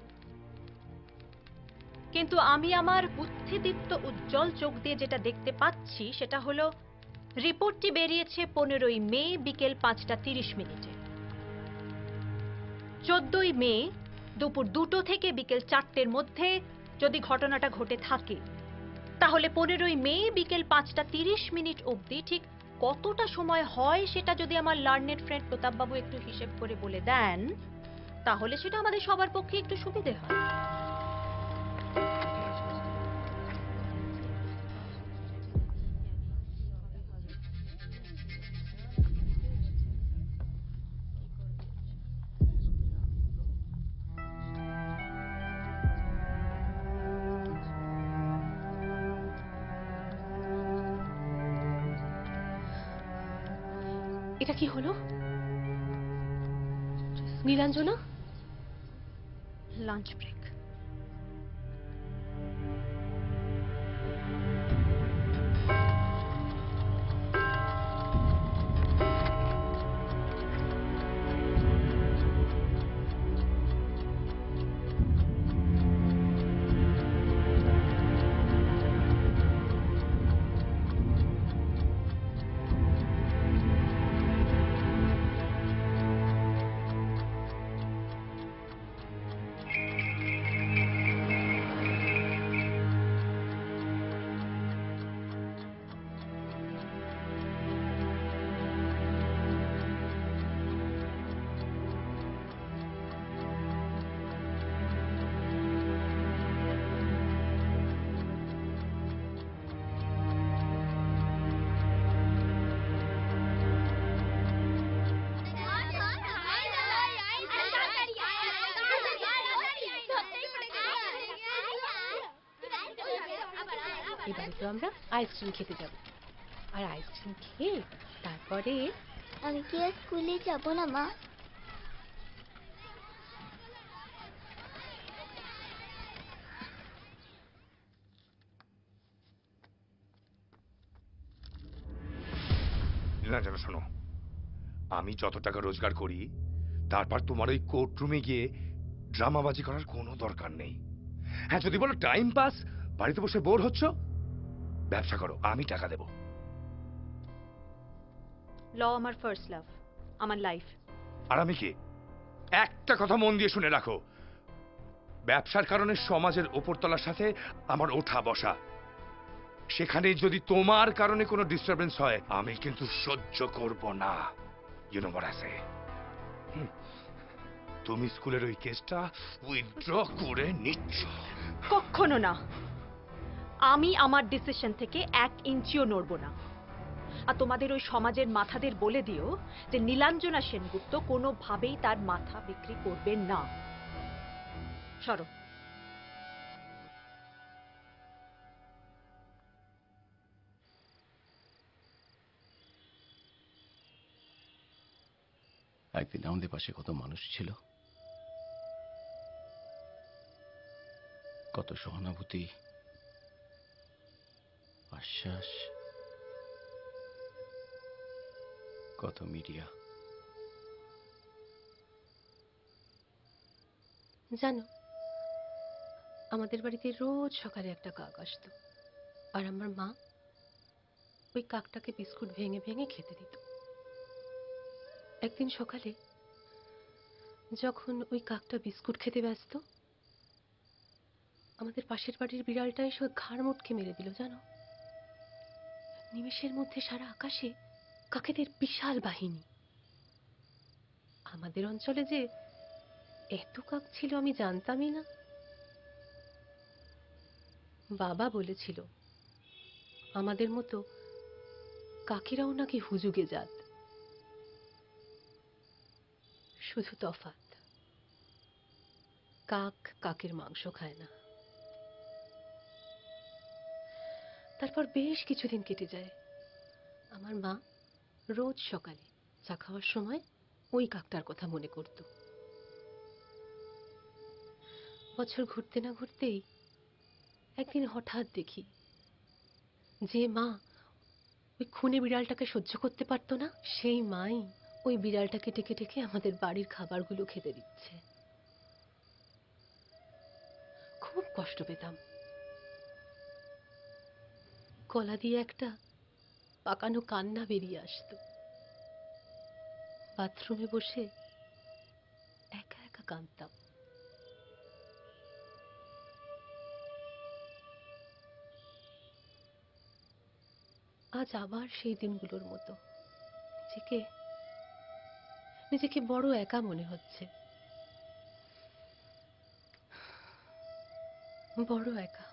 কিন্তু আমি আমার বুদ্ধিদীপ্ত উজ্জ্বল চোখ দিয়ে যেটা দেখতে পাচ্ছি সেটা হলো রিপোর্টটি বেরিয়েছে 15ই মে বিকেল 5টা 30 মিনিটে। 14ই মে দুপুর 2টো থেকে বিকেল 4টের মধ্যে যদি ঘটনাটা ঘটে থাকে, তাহলে 15ই মে বিকেল 5টা 30 মিনিট অবধি ঠিক কতটা সময় হয় সেটা যদি আমার লার্নেড ফ্রেন্ড প্রতাপ বাবু একটু হিসেব করে বলে দেন, তাহলে সেটা আমাদের সবার পক্ষে একটু সুবিধে হয়। এটা কি হলো? Nilanjana, lunch break. এবারে তো আমরা আইসক্রিম খেতে যাব, আর আইসক্রিম খেয়ে তারপরে আমি কি আর স্কুলে যাব না মা? নীলাঞ্জনা শোনো, আমি যত টাকা রোজগার করি তারপর তোমার ওই কোর্টরুমে গিয়ে ড্রামাবাজি করার কোনো দরকার নেই। হ্যাঁ, যদি বলো টাইম পাস, বাড়িতে বসে বোর হচ্ছ, ব্যবসা করো, আমি টাকা দেবো। ল আমার ফার্স্ট লাভ, আমার লাইফ। আর আমি কি? একটা কথা মন দিয়ে শুনে রাখো, ব্যবসার কারণে সমাজের ওপরতলার সাথে আমার ওঠা বসা, সেখানে যদি তোমার কারণে কোনো ডিস্টারবেন্স হয় আমি কিন্তু সহ্য করব না। You know what I say. তুমি স্কুলের ওই কেসটা উইথড্র করে নিচ্ছ? কখনো না। আমি আমার ডিসিশন থেকে 1 ইঞ্চিও নড়ব না। আর তোমাদের ওই সমাজের মাথাদের বলে দিও যে নীলাঞ্জনা সেনগুপ্ত কোনোভাবেই তার মাথা বিক্রি করবে না। সরো। একদিন আমাদের পাশে কত মানুষ ছিল, কত সহানুভূতি, আশ্বাস, কত মিডিয়া। জানো, আমাদের বাড়িতে রোজ সকালে একটা কাক আসতো, আর আমার মা ওই কাকটাকে বিস্কুট ভেঙে ভেঙে খেতে দিত। একদিন সকালে যখন ওই কাকটা বিস্কুট খেতে ব্যস্ত, আমাদের পাশের বাড়ির বিড়ালটা এসে ঘাড় মুটকে মেরে দিল। জানো, নিমেষের মধ্যে সারা আকাশে কাকেদের বিশাল বাহিনী। আমাদের অঞ্চলে যে এত কাক ছিল আমি জানতামই না। বাবা বলেছিল আমাদের মতো কাকেরাও নাকি হুজুগে জাত, শুধু তফাৎ কাক কাকের মাংস খায় না। তারপর বেশ কিছুদিন কেটে যায়। আমার মা রোজ সকালে চা খাওয়ার সময় ওই কাকটার কথা মনে করত। বছর ঘুরতে না ঘুরতেই একদিন হঠাৎ দেখি যে মা ওই খুনে বিড়ালটাকে সহ্য করতে পারতো না, সেই মাই ওই বিড়ালটাকে ডেকে ডেকে আমাদের বাড়ির খাবারগুলো খেতে দিচ্ছে। খুব কষ্ট পেতাম। গলা দিয়ে একটা পাকানো কান্না বেরিয়ে আসতো। বাথরুমে বসে একা একা কাঁদতাম। আজ আবার সেই দিনগুলোর মতো নিজেকে বড় একা মনে হচ্ছে, বড় একা।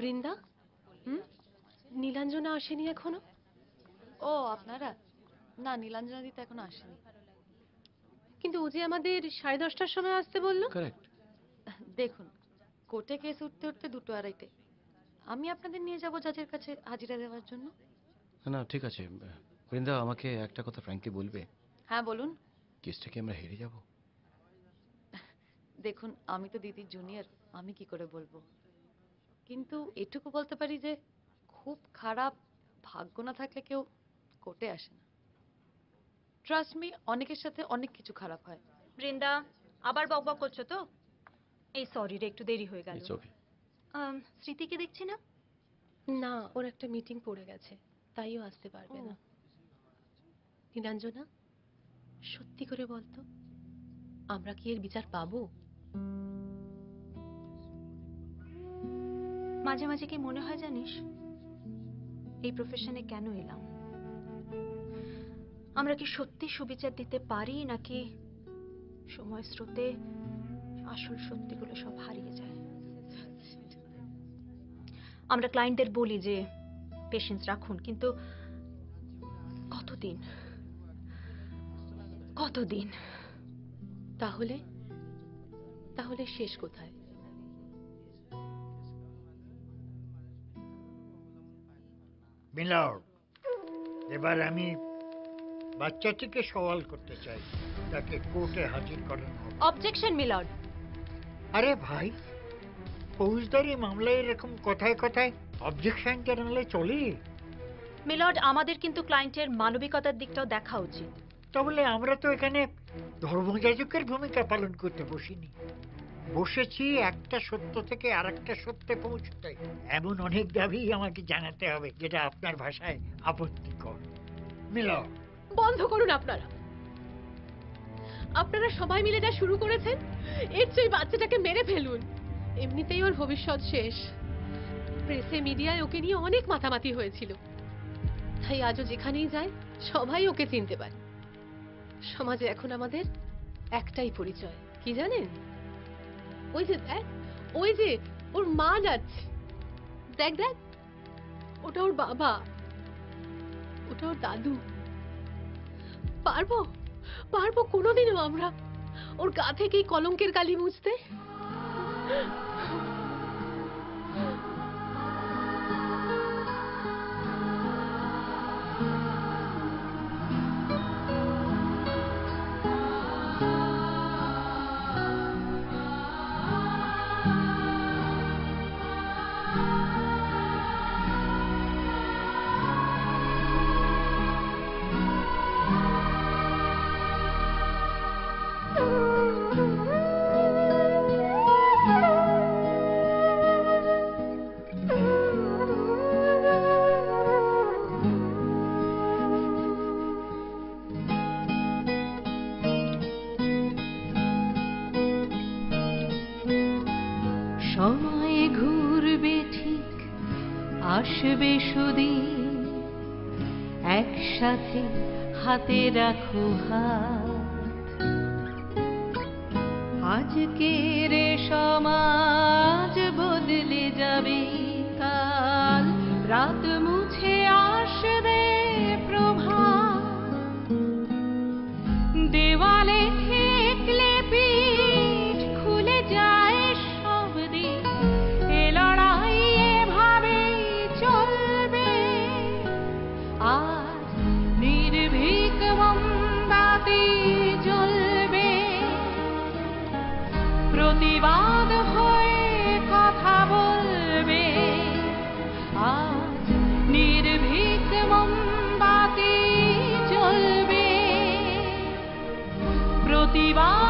বৃন্দা, নীলাঞ্জনা আসেনি এখনো? ও আপনারা? না, নীলাঞ্জনা দিতে এখনো আসেনি। কিন্তু ও যে আমাদের 10:30টার সময় আসতে বললো। কারেক্ট। দেখুন, কোর্টে কেস উঠতে উঠতে 2টো 2:30। আমি আপনাদের নিয়ে যাব জাজের কাছে হাজিরা দেওয়ার জন্য। না ঠিক আছে, বৃন্দা আমাকে একটা কথা ফ্র্যাঙ্কলি বলবে? হ্যাঁ বলুন। কেসটা কি আমরা হেরে যাব? দেখুন, আমি তো দিদির জুনিয়র, আমি কি করে বলবো, কিন্তু এটুকু বলতে পারি যে খুব খারাপ ভাগ্য না থাকলে কেউ কোর্টে আসে না। ট্রাস্ট মি, অনেকের সাথে অনেক কিছু খারাপ হয়। বৃন্দা, আবার বকবক করছো তো? এই সরি রে, একটু দেরি হয়ে গেল। It's okay. স্মৃতিকে দেখছি না। না, ওর একটা মিটিং পড়ে গেছে, তাইও আসতে পারবে না। নীলাঞ্জনা, সত্যি করে বলতো, আমরা কি এর বিচার পাবো? মাঝে মাঝে কি মনে হয় জানিস, এই প্রফেশনে কেন এলাম? আমরা কি সত্যি সুবিচার দিতে পারি, নাকি সময় স্রোতে আসল সত্যিগুলো সব হারিয়ে যায়? আমরা ক্লায়েন্টদের বলি যে পেশেন্স রাখুন, কিন্তু কতদিন? তাহলে তাহলে শেষ কোথায়? মিলর্ড, এবার আমি বাচ্চাটিকে সওয়াল করতে চাই, তাকে কোর্টে হাজির করানো হবে। Objection milord. আরে ভাই, ফৌজদারি মামলায় এরকম কথায় কথায় অবজেকশন জানালে চলে? মিলর্ড, আমাদের কিন্তু ক্লায়েন্টের মানবিকতার দিকটাও দেখা উচিত। তাহলে আমরা তো এখানে ধর্মযাজকের ভূমিকা পালন করতে বসিনি, বসেছি একটা সত্য থেকে আরেকটা সত্যে পৌঁছতে। এমন অনেক দাবি আমাকে জানাতে হবে যেটা আপনার ভাষায় আপত্তিকর। মিলর্ড, বন্ধ করুন আপনারা। আপনারা সবাই মিলে যা শুরু করেছেন, এর চেয়ে বাচ্চাটাকে মেরে ফেলুন। এমনিতেই ওর ভবিষ্যৎ শেষ। প্রেসে মিডিয়ায় ওকে নিয়ে অনেক মাতামাতি হয়েছিল, তাই আজও যেখানেই যায় সবাই ওকে চিনতে পারে। সমাজে এখন আমাদের একটাই পরিচয়, কি জানেন? ওই যে দেখ, ওই যে ওর মা যাচ্ছে, দেখ দেখ, ওটা ওর বাবা, ওটা ওর দাদু। পারবো পারবো কোনোদিনও আমরা ওর গা থেকে কলঙ্কের কালি মুছতে? সময় ঘুরবে ঠিক, আসবে সুদিন, একসাথে হাতে রাখো হাত। আজকের সমাজ বদলে যাবে কাল, রাত মুছে আসবে প্রভাত। দেওয়ালে ঠেকলে পিঠ খুলে যায় সব দিক, এ লড়াই এভাবে চলবে। আজ নির্ভীক মোমবাতি জ্বলবে, প্রতিবাদ হয়ে কথা বলবে। আজ নির্ভীক মোমবাতি জ্বলবে, প্রতিবাদ